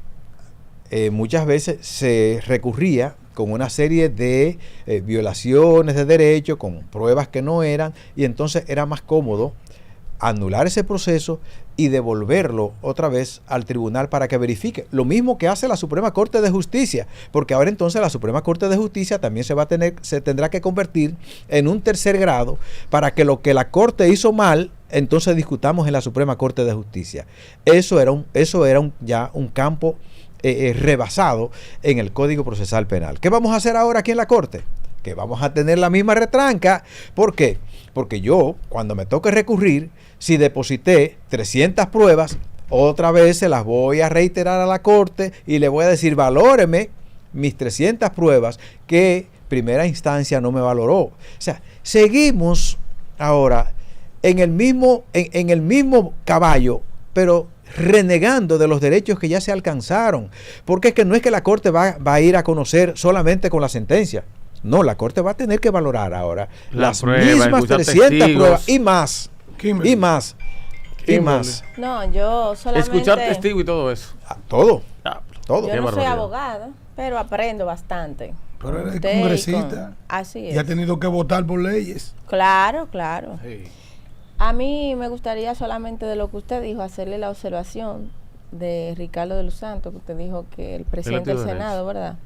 muchas veces se recurría con una serie de violaciones de derechos, con pruebas que no eran, y entonces era más cómodo anular ese proceso y devolverlo otra vez al tribunal para que verifique. Lo mismo que hace la Suprema Corte de Justicia, porque ahora entonces la Suprema Corte de Justicia también se tendrá que convertir en un tercer grado para que lo que la Corte hizo mal, entonces discutamos en la Suprema Corte de Justicia. Eso era ya un campo rebasado en el Código Procesal Penal. ¿Qué vamos a hacer ahora aquí en la Corte? Que vamos a tener la misma retranca. ¿Por qué? Porque yo, cuando me toque recurrir, si deposité 300 pruebas, otra vez se las voy a reiterar a la Corte y le voy a decir, valóreme mis 300 pruebas que primera instancia no me valoró. O sea, seguimos ahora en el mismo caballo, pero renegando de los derechos que ya se alcanzaron. Porque es que no es que la Corte va a ir a conocer solamente con la sentencia. No, la Corte va a tener que valorar ahora las mismas 300 pruebas y más. Kimberly. Y más. Y más. No, yo solamente... Escuchar testigos y todo eso. Todo. Todo. Yo Qué no soy barbaridad. abogada, pero aprendo bastante. Pero eres Usted congresista así es. y ha tenido que votar por leyes. Claro. A mí me gustaría solamente de lo que usted dijo, hacerle la observación de Ricardo de los Santos, que usted dijo que el presidente del activo de Senado, ¿verdad?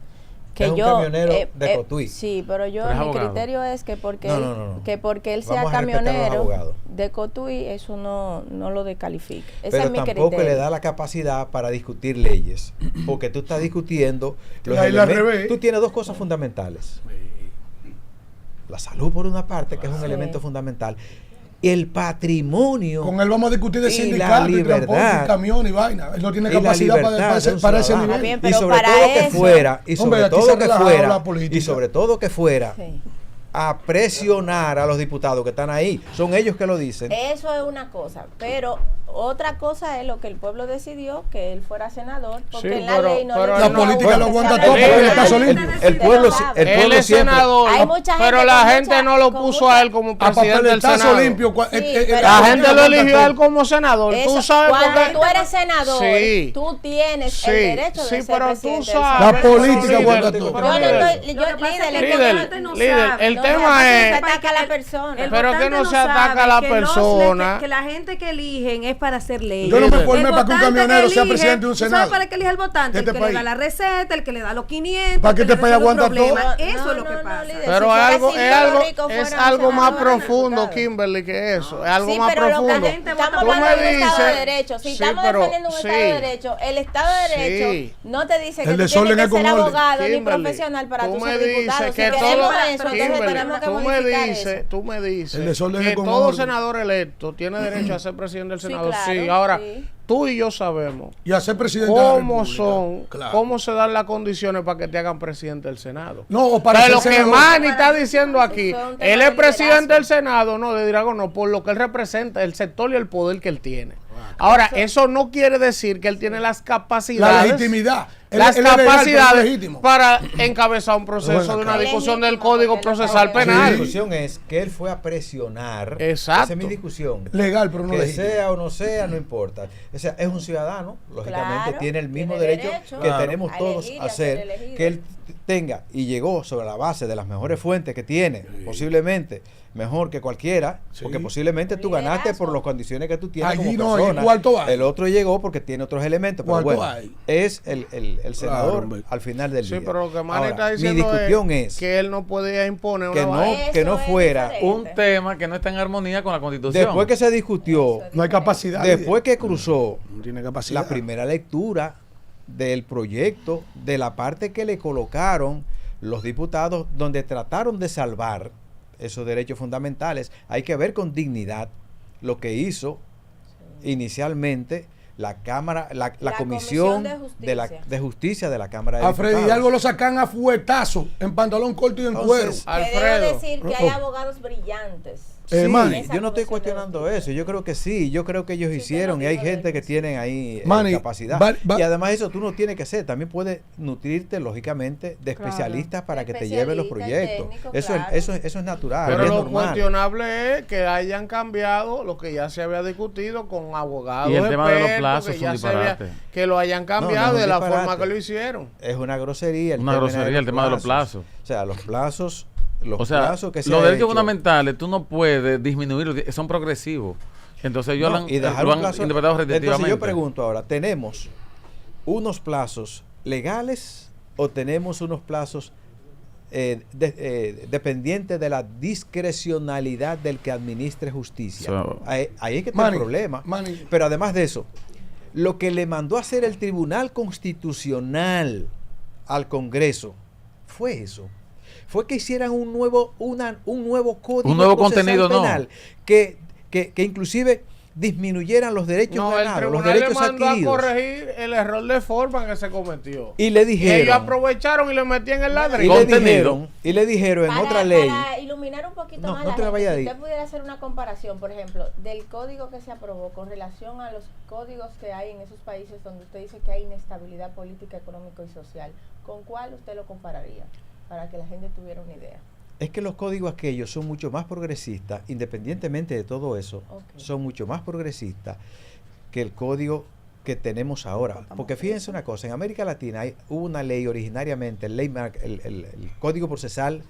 que es un yo camionero de Cotuí. sí, pero yo Pero es mi abogado. criterio es que porque No. que porque él sea Vamos a respetar a los camionero abogados. de Cotuí, eso no lo descalifica. Ese Pero es mi tampoco criterio. le da la capacidad para discutir leyes, porque tú estás discutiendo los Ahí la elementos. revés. Tú tienes dos cosas fundamentales: la salud por una parte, que es un Sí. elemento fundamental, y el patrimonio. Con él vamos a discutir de Y la sindicato, y transporte, libertad. y camión y vaina. Él no tiene Y la capacidad para libertad de un ese ciudadano. nivel. Bien, Y pero sobre para todo que eso- fuera, y Hombre, sobre aquí se todo ha que relajado fuera, la política. y sobre todo que fuera Sí. a presionar a los diputados que están ahí. Son ellos que lo dicen. Eso es una cosa, pero otra cosa es lo que el pueblo decidió, que él fuera senador, porque Sí, en la pero- ley no pero le la dice política que lo sea aguanta la todo, ley. porque él está solito. El pueblo, sabe. el Él pueblo es siempre. senador, Hay mucha gente pero con la mucha- gente no lo con puso mucha- a él como A presidente del papeletazo Senado. limpio. Sí, pero- La gente lo eligió a él como senador. Eso, Tú sabes por cuando qué. tú eres senador, Sí. tú tienes Sí, el derecho de sí, ser pero tú presidente del sabes. Senado. La política Líder, aguanta tú- todo. pero Yo no líder, estoy, Lo que pasa es que líder, la gente no líder, sabe. el no tema se es. ataca a la persona. El Pero que votante no se ataca sabe a la que persona. que la gente que eligen es para hacer leyes. Yo no me Líder. formé El para que un votante camionero sea elige, presidente de un ¿tú sabes senado. para qué elige el votante? de El este que país. le da la receta, el que le da los 500. Para que el este país resuelve los aguanta todo. problemas. No, Eso es lo no, que no, pasa. líder. Pero Si fuera algo, así, es todos algo, los ricos es fueran algo más senadores, profundo, diputados. Kimberly, que eso. Es algo Sí, más pero lo que profundo. la gente estamos Tú hablando me de un Estado de dices- Derecho. Si sí, estamos pero- defendiendo un sí. Estado de Derecho, el Estado de Derecho Sí. no te dice que El tú desorden tienes es que ser con orden. abogado ni Kimberly, profesional para tú tú me ser dices diputado. Si que queremos todo- eso, entonces Kimberly, tenemos que tú me modificar dices, eso. tú me dices El desorden que es con todo orden. senador electo tiene derecho a ser presidente del Sí, Senado. claro, Sí, ahora sí. tú y yo sabemos Y a ser presidente de la cómo República. son, Claro. cómo se dan las condiciones para que te hagan presidente del Senado. No, o para Pero ser lo que senador. Manny está diciendo aquí, Eso es un tema él de es presidente liderazgo. del Senado, no, de Drago, no, por lo que él representa, el sector y el poder que él tiene. Ahora, eso no quiere decir que él tiene las La capacidades. legitimidad. Las Él es legal, pero es capacidades legítimo. para encabezar un proceso Bueno, de una claro. discusión del Legítimo, Código porque él Procesal es La Penal. discusión es que él fue a presionar. Exacto. Esa es mi discusión. Legal, pero no que legítimo. sea o no sea, no importa. O sea, es un ciudadano, lógicamente Claro, tiene el mismo tiene derecho, derecho que a tenemos todos elegir y a a ser hacer, elegido. que él tenga y llegó sobre la base de las mejores fuentes que tiene, posiblemente mejor que cualquiera, Sí. porque posiblemente tú ganaste por las condiciones que tú tienes Allí como no, persona. ¿y cuánto hay? El otro llegó porque tiene otros elementos, pero ¿Cuánto bueno, hay? es el senador hombre. al final del Sí, día. pero lo que Manny Ahora, está mi diciendo discusión es es que él no podía imponer que una no, vaina. que no Eso es fuera diferente. Un tema que no está en armonía con la Constitución. después que se discutió, No hay capacidad. después que cruzó No tiene capacidad. la primera lectura del proyecto, de la parte que le colocaron los diputados, donde trataron de salvar esos derechos fundamentales, hay que ver con dignidad lo que hizo inicialmente la Cámara, la Comisión de Justicia de la Cámara de A Freddy Diputados. Hidalgo lo sacan a fuetazo, en pantalón corto y en cuero. Entonces, Que debo Alfredo. decir que hay abogados brillantes. Sí, Manny, yo no estoy cuestionando eso, yo creo que sí, yo creo que ellos hicieron y hay gente que tienen ahí Manny, capacidad. Y además eso tú no tienes que hacer, también puedes nutrirte lógicamente de especialistas para que te lleven los proyectos. Técnico, Eso, claro. eso es natural, Pero es lo normal. cuestionable es que hayan cambiado lo que ya se había discutido con abogados. Y el tema de los expertos, plazos que es ya un se había- disparate. que lo hayan cambiado no es de la un forma disparate. que lo hicieron. Es una grosería. Una grosería el tema de los plazos. O sea, los plazos, O sea, plazos que se los ha derechos hecho. fundamentales tú no puedes disminuirlos, son progresivos. Entonces ellos No, lo han, y dejar lo un han plazo- interpretado Entonces restrictivamente. yo pregunto ahora, ¿tenemos unos plazos legales o tenemos unos plazos dependientes de la discrecionalidad del que administre justicia? So- ahí es que está Manny, el problema. Manny. Pero además de eso, lo que le mandó a hacer el Tribunal Constitucional al Congreso fue eso. Fue que hicieran un nuevo código Un nuevo procesal contenido, no. penal que inclusive disminuyeran los derechos No, el ganados, los tribunal le derechos mandó a adquiridos. corregir el error de forma que se cometió. Y le Y ellos dijeron, aprovecharon y le metían el y ladrillo. le Contenido. dijeron en otra ley. Para iluminar un poquito No, más no la te me gente, vayas si ahí. usted pudiera hacer una comparación, por ejemplo, del código que se aprobó con relación a los códigos que hay en esos países donde usted dice que hay inestabilidad política, económica y social, ¿con cuál usted lo compararía? Para que la gente tuviera una idea. Es que los códigos aquellos son mucho más progresistas, independientemente de todo eso, Ok. son mucho más progresistas que el código que tenemos ahora. Porque fíjense una cosa, en América Latina hubo una ley originariamente, el Código Procesal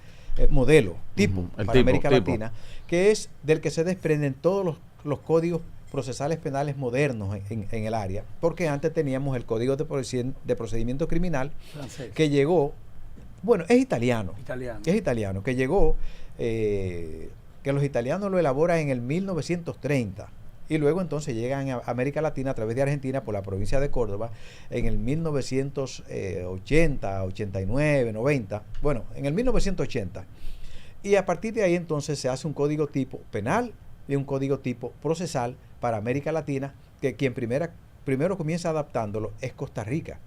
modelo, tipo, Ujú, el para tipo, América tipo. Latina, que es del que se desprenden todos los códigos procesales penales modernos en el área, porque antes teníamos el Código de Procedimiento Criminal, que llegó Bueno, es italiano. Italiano. Es italiano, que llegó, que los italianos lo elaboran en el 1930 y luego entonces llegan a América Latina a través de Argentina por la provincia de Córdoba en el 1980, 89, 90, bueno, en el 1980. Y a partir de ahí entonces se hace un código tipo penal y un código tipo procesal para América Latina, que quien primero comienza adaptándolo es Costa Rica.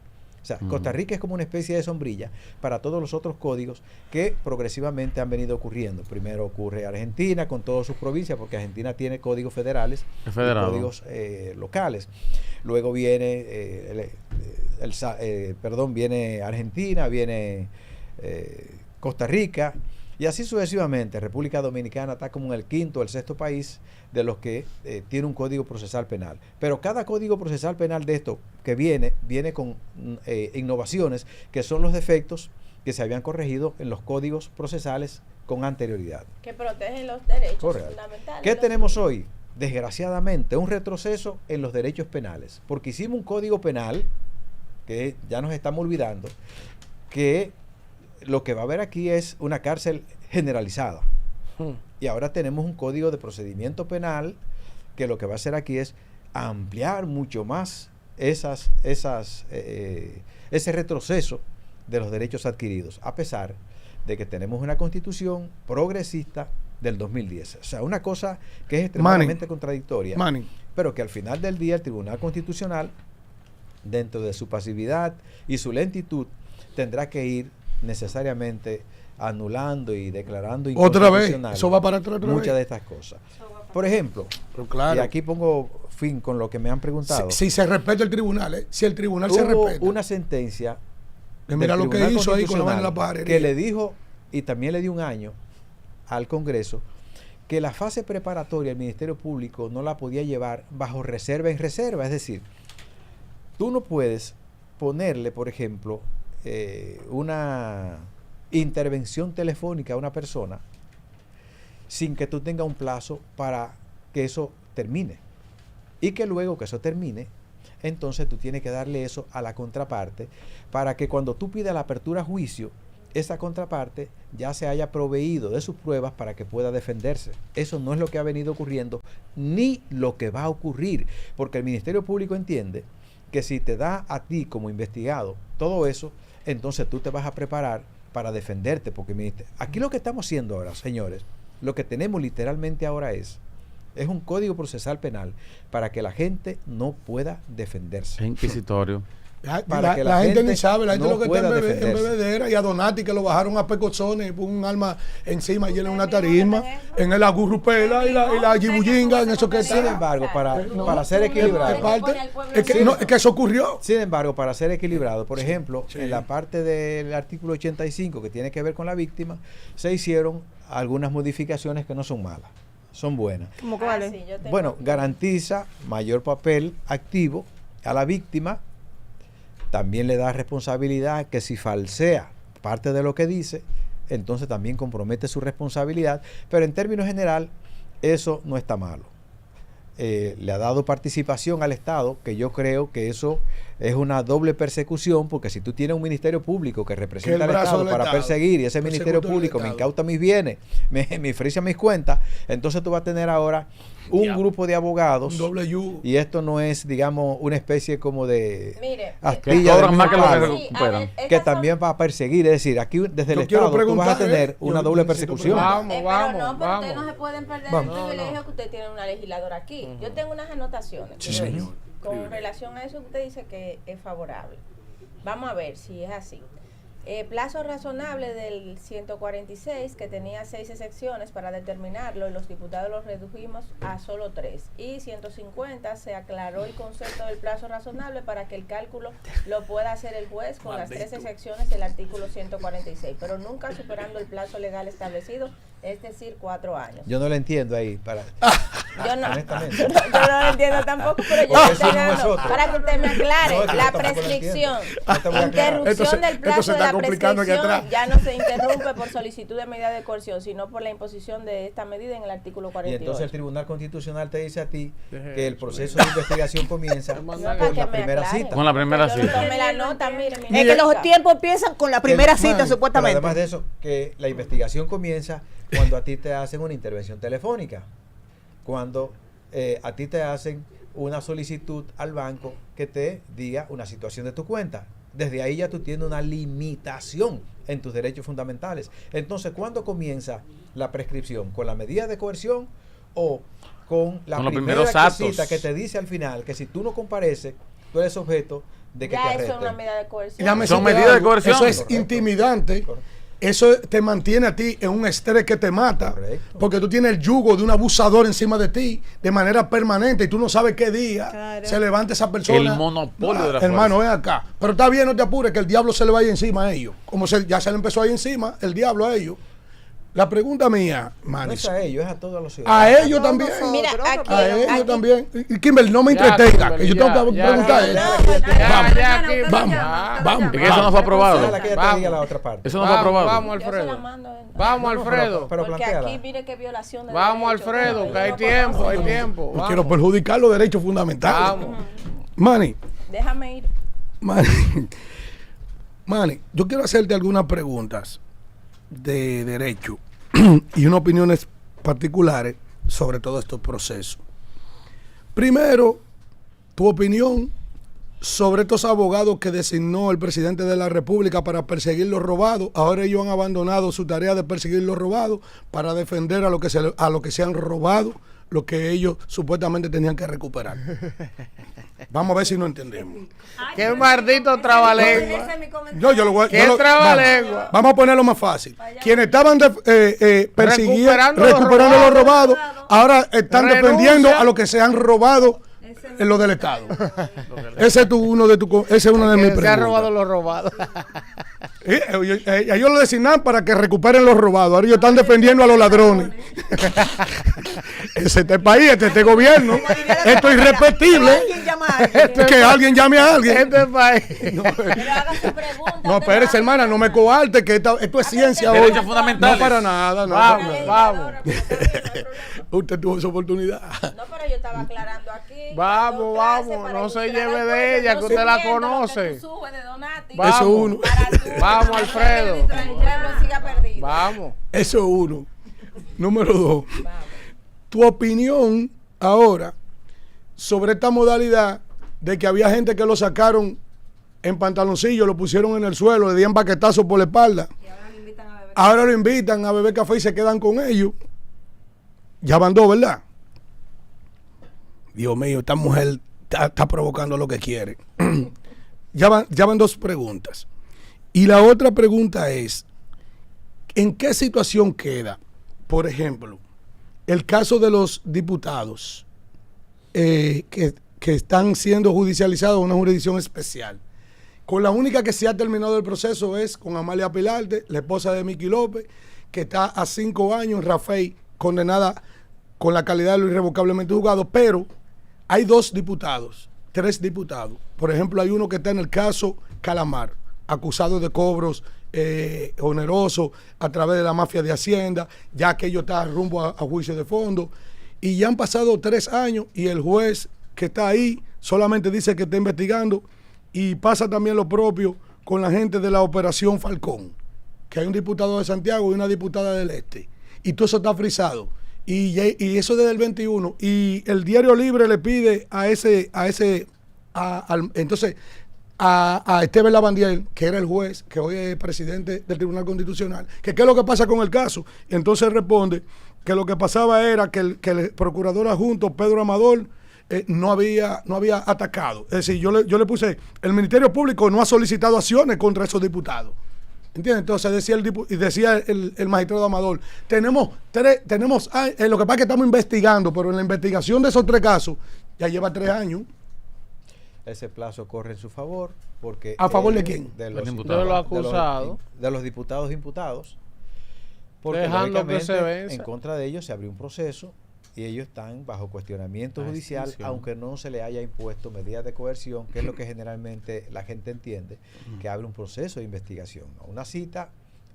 O sea, Costa Rica es como una especie de sombrilla para todos los otros códigos que progresivamente han venido ocurriendo. Primero ocurre Argentina con todas sus provincias, porque Argentina tiene códigos federales y códigos locales. Luego viene viene Argentina, viene Costa Rica, y así sucesivamente. República Dominicana está como en el quinto o el sexto país de los que tiene un código procesal penal. Pero cada código procesal penal de esto que viene con innovaciones que son los defectos que se habían corregido en los códigos procesales con anterioridad. Que protegen los derechos Correcto. fundamentales. ¿Qué tenemos hoy? Desgraciadamente, un retroceso en los derechos penales. Porque hicimos un código penal, que ya nos estamos olvidando, que lo que va a haber aquí es una cárcel generalizada. Y ahora tenemos un código de procedimiento penal que lo que va a hacer aquí es ampliar mucho más ese retroceso de los derechos adquiridos, a pesar de que tenemos una constitución progresista del 2010. O sea, una cosa que es extremadamente contradictoria, pero que al final del día el Tribunal Constitucional, dentro de su pasividad y su lentitud, tendrá que ir necesariamente anulando y declarando otra vez, eso va para otra muchas vez de estas cosas. Por ejemplo, claro, y aquí pongo fin con lo que me han preguntado. Si se respeta el tribunal, si el tribunal se hubo respeta. una sentencia mira lo que hizo ahí con la mano en la pared, que le dijo, y también le dio un año al Congreso, que la fase preparatoria del Ministerio Público no la podía llevar bajo reserva en reserva. Es decir, tú no puedes ponerle, por ejemplo, una intervención telefónica a una persona sin que tú tengas un plazo para que eso termine, y que luego que eso termine, entonces tú tienes que darle eso a la contraparte para que cuando tú pidas la apertura a juicio, esa contraparte ya se haya proveído de sus pruebas para que pueda defenderse. Eso no es lo que ha venido ocurriendo ni lo que va a ocurrir, porque el Ministerio Público entiende que si te da a ti como investigado todo eso, entonces tú te vas a preparar para defenderte, porque aquí lo que estamos haciendo ahora, señores, lo que tenemos literalmente ahora es un código procesal penal para que la gente no pueda defenderse. Es inquisitorio. La gente ni sabe, la gente no lo que está en defenderse. bebedera, y a Donati que lo bajaron a pecozones y puso un arma encima y en una tarima, en el agurrupela y la gibullinga, en eso que está. Sin embargo, para ser equilibrado, es que eso ocurrió. Sin embargo, para ser equilibrado, por ejemplo, en la parte del artículo 85 que tiene que ver con la víctima, se hicieron algunas modificaciones que no son malas, son buenas. ¿Cómo cuáles? Sí, Bueno, garantiza mayor papel activo a la víctima. También le da responsabilidad que si falsea parte de lo que dice, entonces también compromete su responsabilidad, pero en términos general eso no está malo. Le ha dado participación al Estado, que yo creo que eso es una doble persecución, porque si tú tienes un Ministerio Público que representa al Estado para perseguir, y ese Ministerio Público me incauta mis bienes, me fricia mis cuentas, entonces tú vas a tener ahora un grupo de abogados, y esto no es, digamos, una especie como de astilla que cobran más que lo que recuperan, que también va a perseguir. Es decir, aquí desde el Estado tú vas a tener una doble persecución. Pero ustedes no se pueden perder el privilegio que usted tiene una legisladora aquí. Yo tengo unas anotaciones con relación a eso que usted dice que es favorable. Vamos a ver si es así. Plazo razonable del 146, que tenía 6 excepciones para determinarlo, y los diputados lo redujimos a solo 3. Y 150 se aclaró el concepto del plazo razonable para que el cálculo lo pueda hacer el juez con las 3 excepciones del artículo 146, pero nunca superando el plazo legal establecido, es decir, 4 años. Yo no lo entiendo ahí. Yo no, honestamente. yo no lo entiendo tampoco, pero yo Porque estoy eso no es dando, otro. para que usted me aclare, No, es que la yo tampoco lo prescripción, entiendo. No te voy a aclarar. interrupción del Esto plazo se de está la complicando aquí prescripción atrás. ya no se interrumpe por solicitud de medida de coerción, sino por la imposición de esta medida en el artículo Y 48. entonces el Tribunal Constitucional te dice a ti Deje que el eso. proceso de investigación comienza No, con para que la me primera aclare. cita. Con la primera Yo cita. tomé la nota, mire, mi Es que nota. los tiempos empiezan con la primera cita, Pero supuestamente. Pero además de eso, que la investigación comienza cuando a ti te hacen una intervención telefónica, cuando a ti te hacen una solicitud al banco que te diga una situación de tu cuenta. Desde ahí ya tú tienes una limitación en tus derechos fundamentales. Entonces, ¿cuándo comienza la prescripción? ¿Con la medida de coerción o con la Con los primera primeros actos? cita que te dice al final que si tú no compareces, tú eres objeto de que Ya te eso arresten? es una medida de coerción. Y déjame Son decirte medidas de algo, coerción. Eso es Correcto. intimidante. Correcto. Eso te mantiene a ti en un estrés que te mata. Correcto. Porque tú tienes el yugo de un abusador encima de ti de manera permanente y tú no sabes qué día Claro. se levanta esa persona. El monopolio de la Hermano, fuerza. ven acá. Pero está bien, no te apures, que el diablo se le vaya encima a ellos. Ya se le empezó ahí encima el diablo a ellos. La pregunta mía, No Manis, es a ellos, es a todos los a ciudadanos. ellos también. Mira, aquí, A ellos aquí- también. Y Kimberly, no me Ya, entretenga, que Kimberly, yo tengo que ya, preguntar. ya, esto. Ya, ya, aquí, Vamos, ya. vamos. Es que eso no fue aprobado. Déjala que ella te Vamos. diga la otra parte. Eso no fue aprobado. Vamos, yo se la Alfredo. mando. Vamos, No, Alfredo. pero Porque plantéala. aquí mire qué violación de Vamos, derechos. Alfredo, Yo que hay no tiempo, conozco. hay tiempo. No Vamos. quiero perjudicar los derechos fundamentales. Vamos. Manny, Déjame ir. Manny, yo quiero hacerte algunas preguntas de derecho y unas opiniones particulares sobre todos estos procesos. Primero, tu opinión sobre estos abogados que designó el presidente de la República para perseguir los robados. Ahora ellos han abandonado su tarea de perseguir los robados para defender a lo que se han robado, lo que ellos supuestamente tenían que recuperar. Vamos a ver si no entendemos. Qué maldito trabalengua. Yo lo voy ¿Qué trabalengua? vamos a ponerlo más fácil. Quienes estaban persiguiendo, Recuperando recuperando los los robados, ahora están Renuncia. defendiendo a los que se han robado en lo del Estado. Ese es uno de mis Que se ha robado preguntas. los robados. Ellos lo designan para que recuperen los robados. Ahora ellos están defendiendo a los ladrones. Este país, este gobierno, esto es irrepetible. Alguien llama a alguien. Que alguien llame a alguien. Este país. Pero haga su pregunta. No, espérese, hermana, no me coarte, que esto es ciencia hoy. Derechos fundamentales. No para nada, no. Vamos, vamos. Usted tuvo esa oportunidad. No, pero yo estaba aclarando aquí. Vamos, dos vamos, frases para no se ilustrar lleve al de pueblo, ella, no que usted la subiendo lo que conoce. tú subes de Donati. Vamos. Eso uno. Para tú, Vamos, para Alfredo. que el pueblo siga perdido. Vamos. Eso es uno. Número dos. Tu opinión ahora sobre esta modalidad de que había gente que lo sacaron en pantaloncillo, lo pusieron en el suelo, le dieron baquetazos por la espalda. Ahora lo invitan a beber café y se quedan con ellos. Ya van dos, ¿verdad? Dios mío, esta mujer está provocando lo que quiere. Ya van dos preguntas. Y la otra pregunta es, ¿en qué situación queda, por ejemplo, el caso de los diputados que están siendo judicializados en una jurisdicción especial? Con la única que se ha terminado el proceso es con Amalia Pilarte, la esposa de Miki López, que está a 5 años, Rafael, condenada con la calidad de lo irrevocablemente juzgado, pero hay 2 diputados, 3 diputados. Por ejemplo, hay uno que está en el caso Calamar, acusado de cobros onerosos a través de la mafia de Hacienda, ya que ellos están rumbo a juicio de fondo, y ya han pasado 3 años y el juez que está ahí solamente dice que está investigando. Y pasa también lo propio con la gente de la Operación Falcón, que hay un diputado de Santiago y una diputada del Este, y todo eso está frisado, y eso desde el 21, y el Diario Libre le pide a Esteban Lavandiel, que era el juez, que hoy es presidente del Tribunal Constitucional, que qué es lo que pasa con el caso. Y entonces responde que lo que pasaba era que el procurador adjunto Pedro Amador no había atacado. Es decir, yo le puse, el Ministerio Público no ha solicitado acciones contra esos diputados. ¿Entiendes? Entonces decía el magistrado Amador, tenemos lo que pasa es que estamos investigando, pero en la investigación de esos 3 casos ya lleva 3 años. Ese plazo corre en su favor porque ¿A favor de quién? De Los los, imputados. De los acusados. de los diputados imputados, porque Dejando que lógicamente se venza. en contra de ellos se abrió un proceso y ellos están bajo cuestionamiento La judicial, extinción. aunque no se le haya impuesto medidas de coerción, que es lo que generalmente la gente entiende, que abre un proceso de investigación. Una cita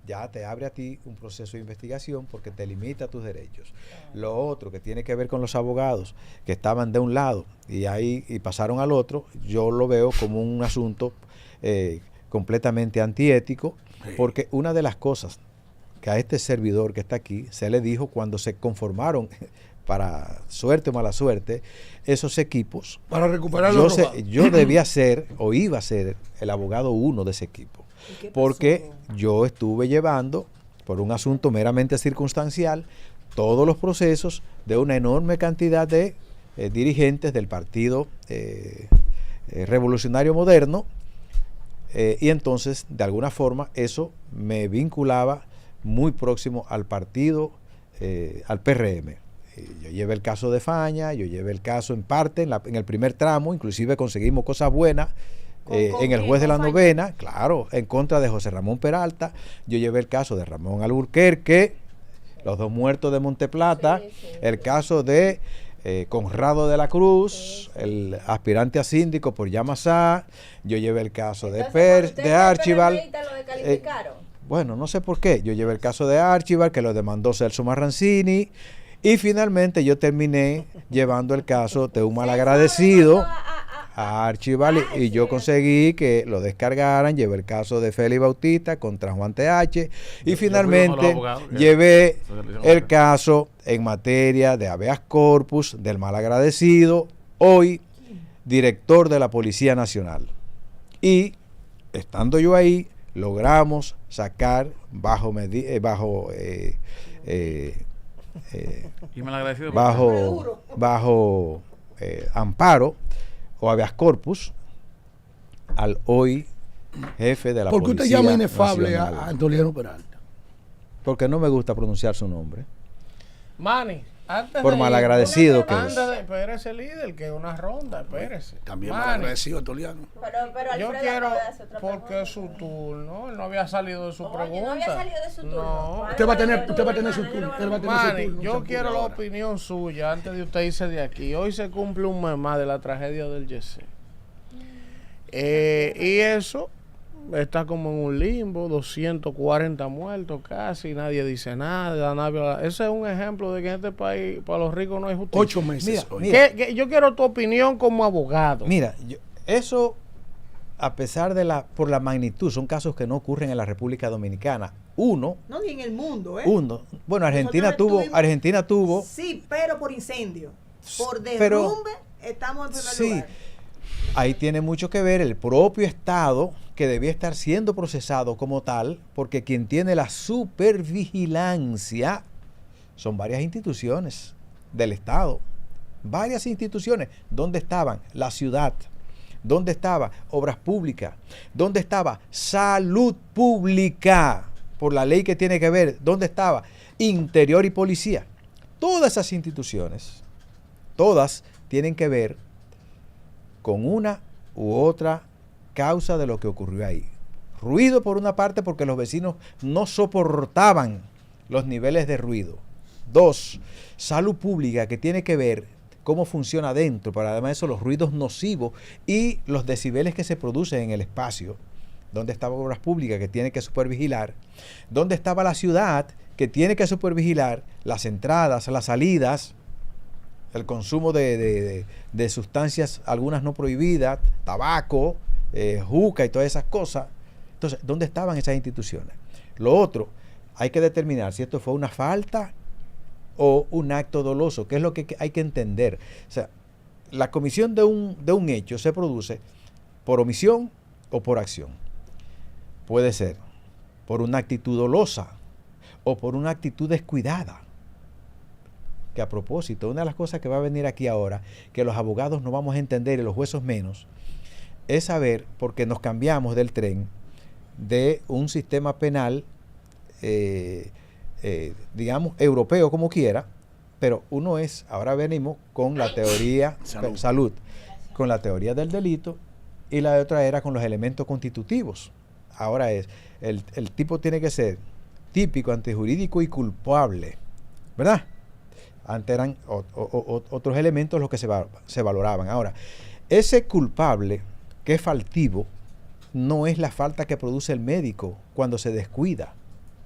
ya te abre a ti un proceso de investigación porque te limita tus derechos. Lo otro que tiene que ver con los abogados que estaban de un lado y pasaron al otro, yo lo veo como un asunto completamente antiético, porque una de las cosas que a este servidor que está aquí se le dijo cuando se conformaron, para suerte o mala suerte, esos equipos, Para recuperar los robados. yo debía ser o iba a ser el abogado uno de ese equipo, ¿Y qué pasó? porque yo estuve llevando, por un asunto meramente circunstancial, todos los procesos de una enorme cantidad de dirigentes del Partido Revolucionario Moderno, y entonces, de alguna forma, eso me vinculaba muy próximo al partido, al PRM. Yo llevé el caso de Faña, yo llevé el caso en parte, en el primer tramo, inclusive conseguimos cosas buenas en el juez de la novena, claro, en contra de José Ramón Peralta. Yo llevé el caso de Ramón Alburquerque, los 2 muertos de Monteplata, el caso de Conrado de la Cruz, el aspirante a síndico por Yamasá. Yo llevé el caso de Archival. Bueno, no sé por qué. Yo llevé el caso de Archival, que lo demandó Celso Marrancini. Y finalmente yo terminé llevando el caso de un malagradecido a Archival, y yo conseguí que lo descargaran. Llevé el caso de Félix Bautista contra Juan TH. Y finalmente llevé el caso en materia de habeas corpus del malagradecido, hoy director de la Policía Nacional. Y estando yo ahí, logramos sacar bajo amparo o habeas corpus al hoy jefe de la ¿Por qué Policía usted llama inefable Nacional? a Antoliano Peralta? Porque no me gusta pronunciar su nombre. Manny, antes Por de malagradecido ir, que antes es. de, espérese, líder, que es una ronda, espérese. También Manny, malagradecido Antoliano. Pero yo Alfredo quiero, acaba de hacer otra porque pregunta. es su turno, él no había salido de su Oye, pregunta. no había salido de su turno. No. Usted va a tener su turno. Usted va a tener su Manny, turno. yo se quiero apure la ahora. opinión suya antes de usted irse de aquí. Hoy se cumple un mes más de la tragedia del Yesé. Y eso está como en un limbo, 240 muertos casi, nadie dice nada. Ese es un ejemplo de que en este país para los ricos no hay justicia. 8 meses. Mira, hoy. mira. Yo quiero tu opinión como abogado. Mira, eso, a pesar de por la magnitud, son casos que no ocurren en la República Dominicana. No, ni en el mundo, ¿eh? Bueno, Argentina Nosotros tuvo. Sí, pero por incendio. Por Pero- derrumbe, estamos en primer Sí, lugar. ahí tiene mucho que ver el propio Estado, que debía estar siendo procesado como tal, porque quien tiene la supervigilancia son varias instituciones del Estado. Varias instituciones. ¿Dónde estaban? La ciudad. ¿Dónde estaba? Obras públicas. ¿Dónde estaba? Salud pública. Por la ley que tiene que ver. ¿Dónde estaba? Interior y policía. Todas esas instituciones, todas tienen que ver con una u otra causa de lo que ocurrió ahí. Ruido por una parte porque los vecinos no soportaban los niveles de ruido. 2, salud pública, que tiene que ver cómo funciona adentro, pero además de eso los ruidos nocivos y los decibeles que se producen en el espacio. ¿Dónde estaba obras públicas, que tiene que supervigilar? ¿Dónde estaba la ciudad, que tiene que supervigilar las entradas, las salidas, el consumo de sustancias, algunas no prohibidas, tabaco, juca y todas esas cosas? Entonces, ¿dónde estaban esas instituciones? Lo otro, hay que determinar si esto fue una falta o un acto doloso, que es lo que hay que entender. O sea, la comisión de un hecho se produce por omisión o por acción. Puede ser por una actitud dolosa o por una actitud descuidada. Que a propósito, una de las cosas que va a venir aquí ahora, que los abogados no vamos a entender y los jueces menos, es saber, porque nos cambiamos del tren de un sistema penal, digamos, europeo como quiera, pero ahora venimos con la teoría, salud, con la teoría del delito, y la otra era con los elementos constitutivos. Ahora el tipo tiene que ser típico, antijurídico y culpable, ¿verdad? Antes eran otros elementos los que se valoraban. Ahora, ese culpable que es faltivo no es la falta que produce el médico cuando se descuida.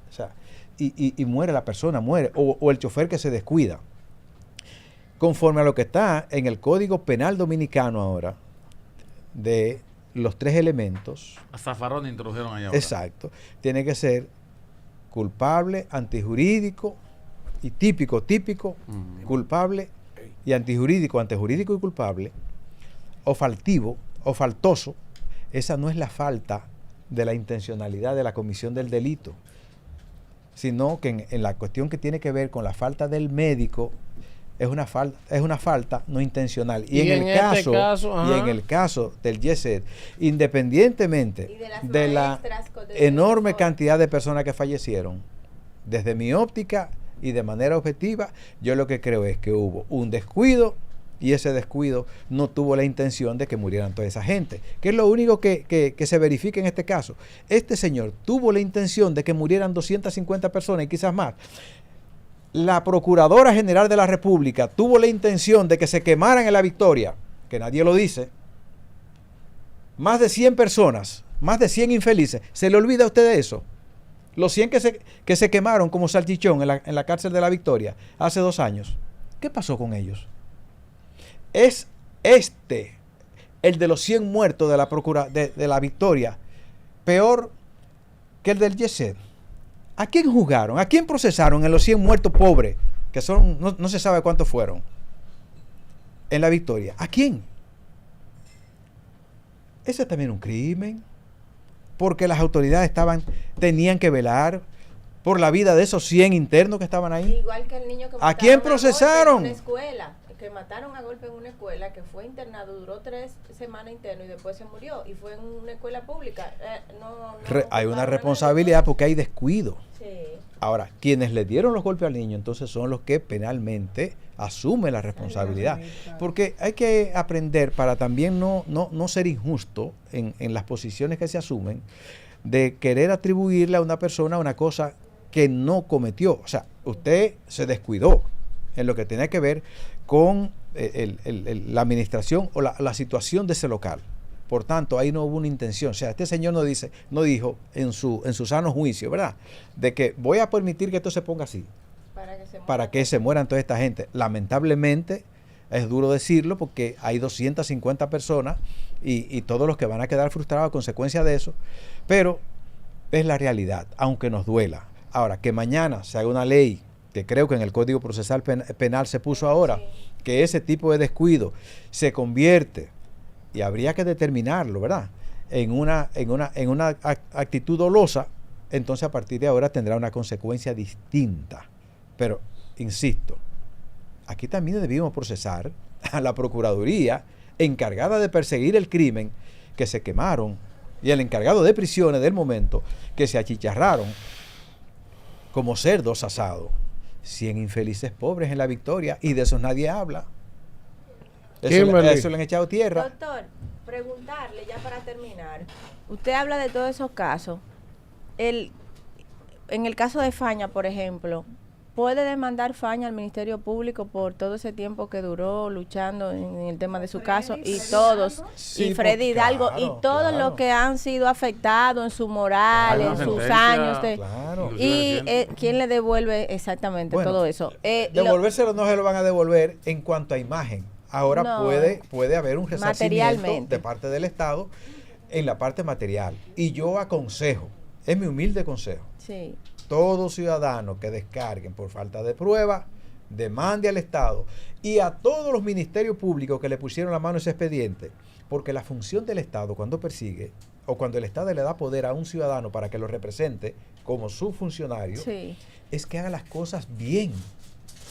O sea, y muere la persona, muere, o el chofer que se descuida. Conforme a lo que está en el Código Penal Dominicano ahora, de los 3 elementos. A Zafarón introdujeron allá ahora. Exacto. Tiene que ser culpable, antijurídico y típico, culpable y antijurídico y culpable, o faltivo o faltoso. Esa no es la falta de la intencionalidad de la comisión del delito, sino que en la cuestión que tiene que ver con la falta del médico es una falta no intencional. Y en el caso del Yeset, independientemente de la enorme cantidad de personas que fallecieron, desde mi óptica y de manera objetiva, yo lo que creo es que hubo un descuido, y ese descuido no tuvo la intención de que murieran toda esa gente, que es lo único que se verifica en este caso. Este señor tuvo la intención de que murieran 250 personas y quizás más. La Procuradora General de la República tuvo la intención de que se quemaran en La Victoria, que nadie lo dice, más de 100 personas, más de 100 infelices. ¿Se le olvida a usted eso? Los 100 que se quemaron como salchichón en la cárcel de La Victoria hace 2 años. ¿Qué pasó con ellos? Es el de los 100 muertos de La Victoria, peor que el del Yeset. ¿A quién juzgaron? ¿A quién procesaron en los 100 muertos pobres? Que son, no se sabe cuántos fueron. En La Victoria. ¿A quién? Ese es también un crimen. Porque las autoridades tenían que velar por la vida de esos 100 internos que estaban ahí. Igual que el niño que ¿A quién procesaron? En una escuela, que mataron a golpe en una escuela, que fue internado, duró 3 semanas interno y después se murió. Y fue en una escuela pública. Hay una responsabilidad porque hay descuido. Sí. Ahora, quienes le dieron los golpes al niño, entonces son los que penalmente asumen la responsabilidad. Porque hay que aprender para también no ser injusto en las posiciones que se asumen, de querer atribuirle a una persona una cosa que no cometió. O sea, usted se descuidó en lo que tenía que ver con la administración o la situación de ese local. Por tanto, ahí no hubo una intención. O sea, este señor no dijo en su sano juicio, ¿verdad?, de que voy a permitir que esto se ponga así para que se mueran toda esta gente. Lamentablemente, es duro decirlo porque hay 250 personas y todos los que van a quedar frustrados a consecuencia de eso, pero es la realidad, aunque nos duela. Ahora, que mañana se haga una ley, que creo que en el Código Procesal Penal se puso ahora, que ese tipo de descuido se convierte, y habría que determinarlo, ¿verdad?, en una actitud dolosa, entonces a partir de ahora tendrá una consecuencia distinta. Pero, insisto, aquí también debimos procesar a la Procuraduría encargada de perseguir el crimen, que se quemaron, y el encargado de prisiones del momento, que se achicharraron como cerdos asados. 100 infelices pobres en La Victoria, y de esos nadie habla. Eso le han echado tierra. Doctor, preguntarle ya para terminar. Usted habla de todos esos casos. En el caso de Faña, por ejemplo, ¿puede demandar Faña al Ministerio Público por todo ese tiempo que duró luchando en el tema de su caso? Y todos, sí, y Freddy Hidalgo, claro, y todos los que han sido afectados en su moral, en sus años. Claro. Y ¿quién le devuelve exactamente todo eso? Devolvérselo no se lo van a devolver en cuanto a imagen. Ahora no, puede haber un resarcimiento de parte del Estado en la parte material. Y yo aconsejo, es mi humilde consejo, sí, todo ciudadano que descarguen por falta de prueba, demande al Estado y a todos los ministerios públicos que le pusieron la mano a ese expediente, porque la función del Estado cuando persigue o cuando el Estado le da poder a un ciudadano para que lo represente como su funcionario, sí, es que haga las cosas bien.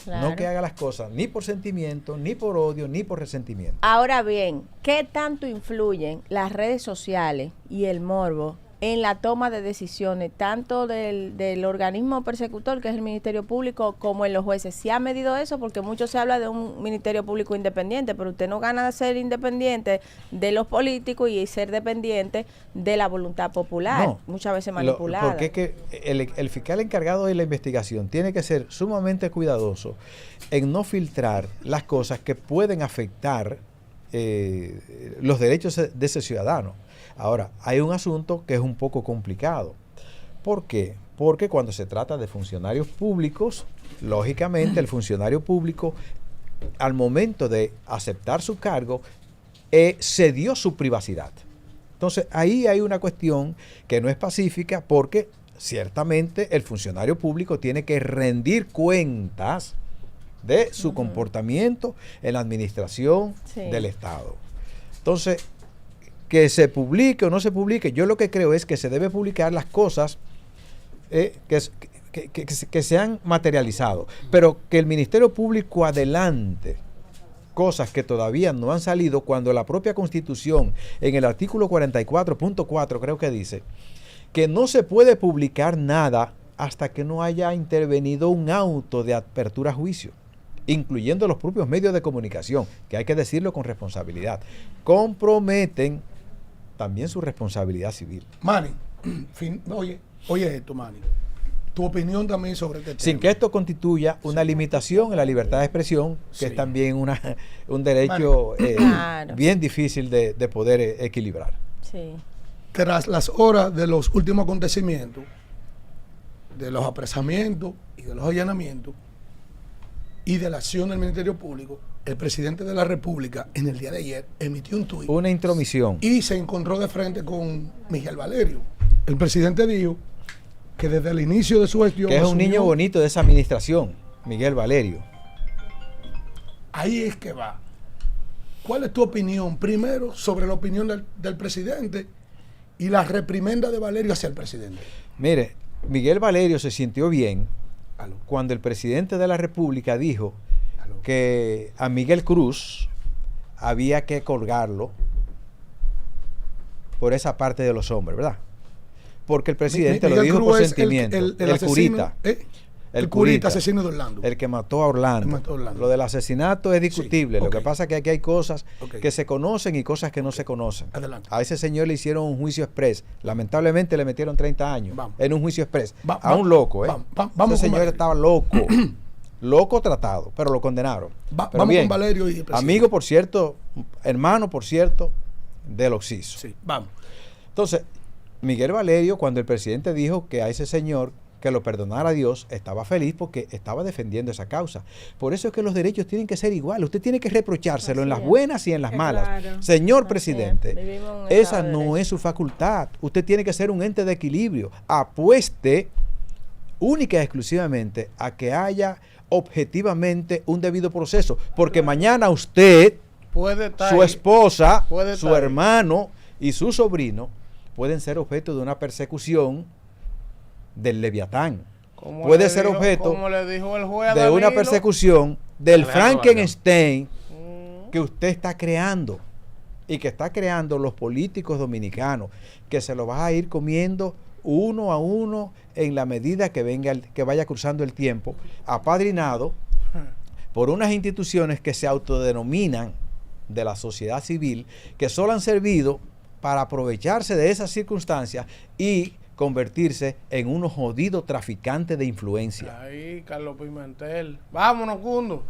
claro. No que haga las cosas ni por sentimiento, ni por odio, ni por resentimiento. Ahora bien, ¿qué tanto influyen las redes sociales y el morbo en la toma de decisiones, tanto del organismo persecutor, que es el Ministerio Público, como en los jueces. ¿Se ha medido eso? Porque mucho se habla de un Ministerio Público independiente, pero usted no gana de ser independiente de los políticos y ser dependiente de la voluntad popular, No, muchas veces manipulada. Porque es que el fiscal encargado de la investigación tiene que ser sumamente cuidadoso en no filtrar las cosas que pueden afectar los derechos de ese ciudadano. Ahora, hay un asunto que es un poco complicado. ¿Por qué? Porque cuando se trata de funcionarios públicos, lógicamente el funcionario público, al momento de aceptar su cargo, cedió su privacidad. Entonces, ahí hay una cuestión que no es pacífica, porque ciertamente el funcionario público tiene que rendir cuentas de su comportamiento en la administración del Estado. Entonces, que se publique o no se publique, yo lo que creo es que se debe publicar las cosas que se han materializado, pero que el Ministerio Público adelante cosas que todavía no han salido, cuando la propia Constitución, en el artículo 44.4, creo que dice que no se puede publicar nada hasta que no haya intervenido un auto de apertura a juicio, incluyendo los propios medios de comunicación, que hay que decirlo con responsabilidad, comprometen también su responsabilidad civil. Manny, oye esto, Manny. Tu opinión también sobre este tema. Sin que esto constituya una limitación en la libertad de expresión, que es también un derecho Claro. bien difícil de poder equilibrar. Sí. Tras las horas de los últimos acontecimientos, de los apresamientos y de los allanamientos y de la acción del Ministerio Público, el presidente de la República en el día de ayer emitió un tuit Una intromisión. y se encontró de frente con Miguel Valerio. El presidente dijo que desde el inicio de su gestión, Que es un niño bonito de esa administración, Miguel Valerio. Ahí es que va. ¿Cuál es tu opinión? Primero, sobre la opinión del presidente y la reprimenda de Valerio hacia el presidente. Mire, Miguel Valerio se sintió bien cuando el presidente de la República dijo que a Miguel Cruz había que colgarlo por esa parte de los hombres, ¿verdad? Porque el presidente lo Miguel dijo Cruz por es sentimiento. el El asesino, curita. el curita asesino de Orlando. El que mató a Orlando. El que mató a Orlando. Lo del asesinato es discutible. Sí, Lo ok. que pasa es que aquí hay cosas Ok. que se conocen y cosas que no se conocen. Adelante. A ese señor le hicieron un juicio express. Lamentablemente le metieron 30 años Vamos. en un juicio express. Va- a va- un loco, ¿eh? vamos Ese con señor Valerio. estaba loco. Loco tratado, pero lo condenaron. Pero Vamos bien, con Valerio y el presidente. amigo, por cierto, hermano, por cierto, del Oxiso. Sí, vamos. Entonces, Miguel Valerio, cuando el presidente dijo que a ese señor que lo perdonara Dios, estaba feliz porque estaba defendiendo esa causa. Por eso es que los derechos tienen que ser iguales. Usted tiene que reprochárselo en las buenas y en las malas. Claro. Señor Así presidente, es. Vivimos en un esa estado de no derecho. es su facultad. Usted tiene que ser un ente de equilibrio. Apueste única y exclusivamente a que haya objetivamente un debido proceso. Porque mañana usted, Puede estar su ahí. esposa, Puede su estar ahí. hermano y su sobrino pueden ser objeto de una persecución del Leviatán. Como Puede le ser dijo- objeto como le dijo el juez a de una Danilo. persecución del Alejandro Frankenstein Mm. que usted está creando y que está creando los políticos dominicanos, que se lo va a ir comiendo uno a uno en la medida que que vaya cruzando el tiempo, apadrinado por unas instituciones que se autodenominan de la sociedad civil, que solo han servido para aprovecharse de esas circunstancias y convertirse en unos jodidos traficantes de influencia. Ahí, Carlos Pimentel. Vámonos, Cundo.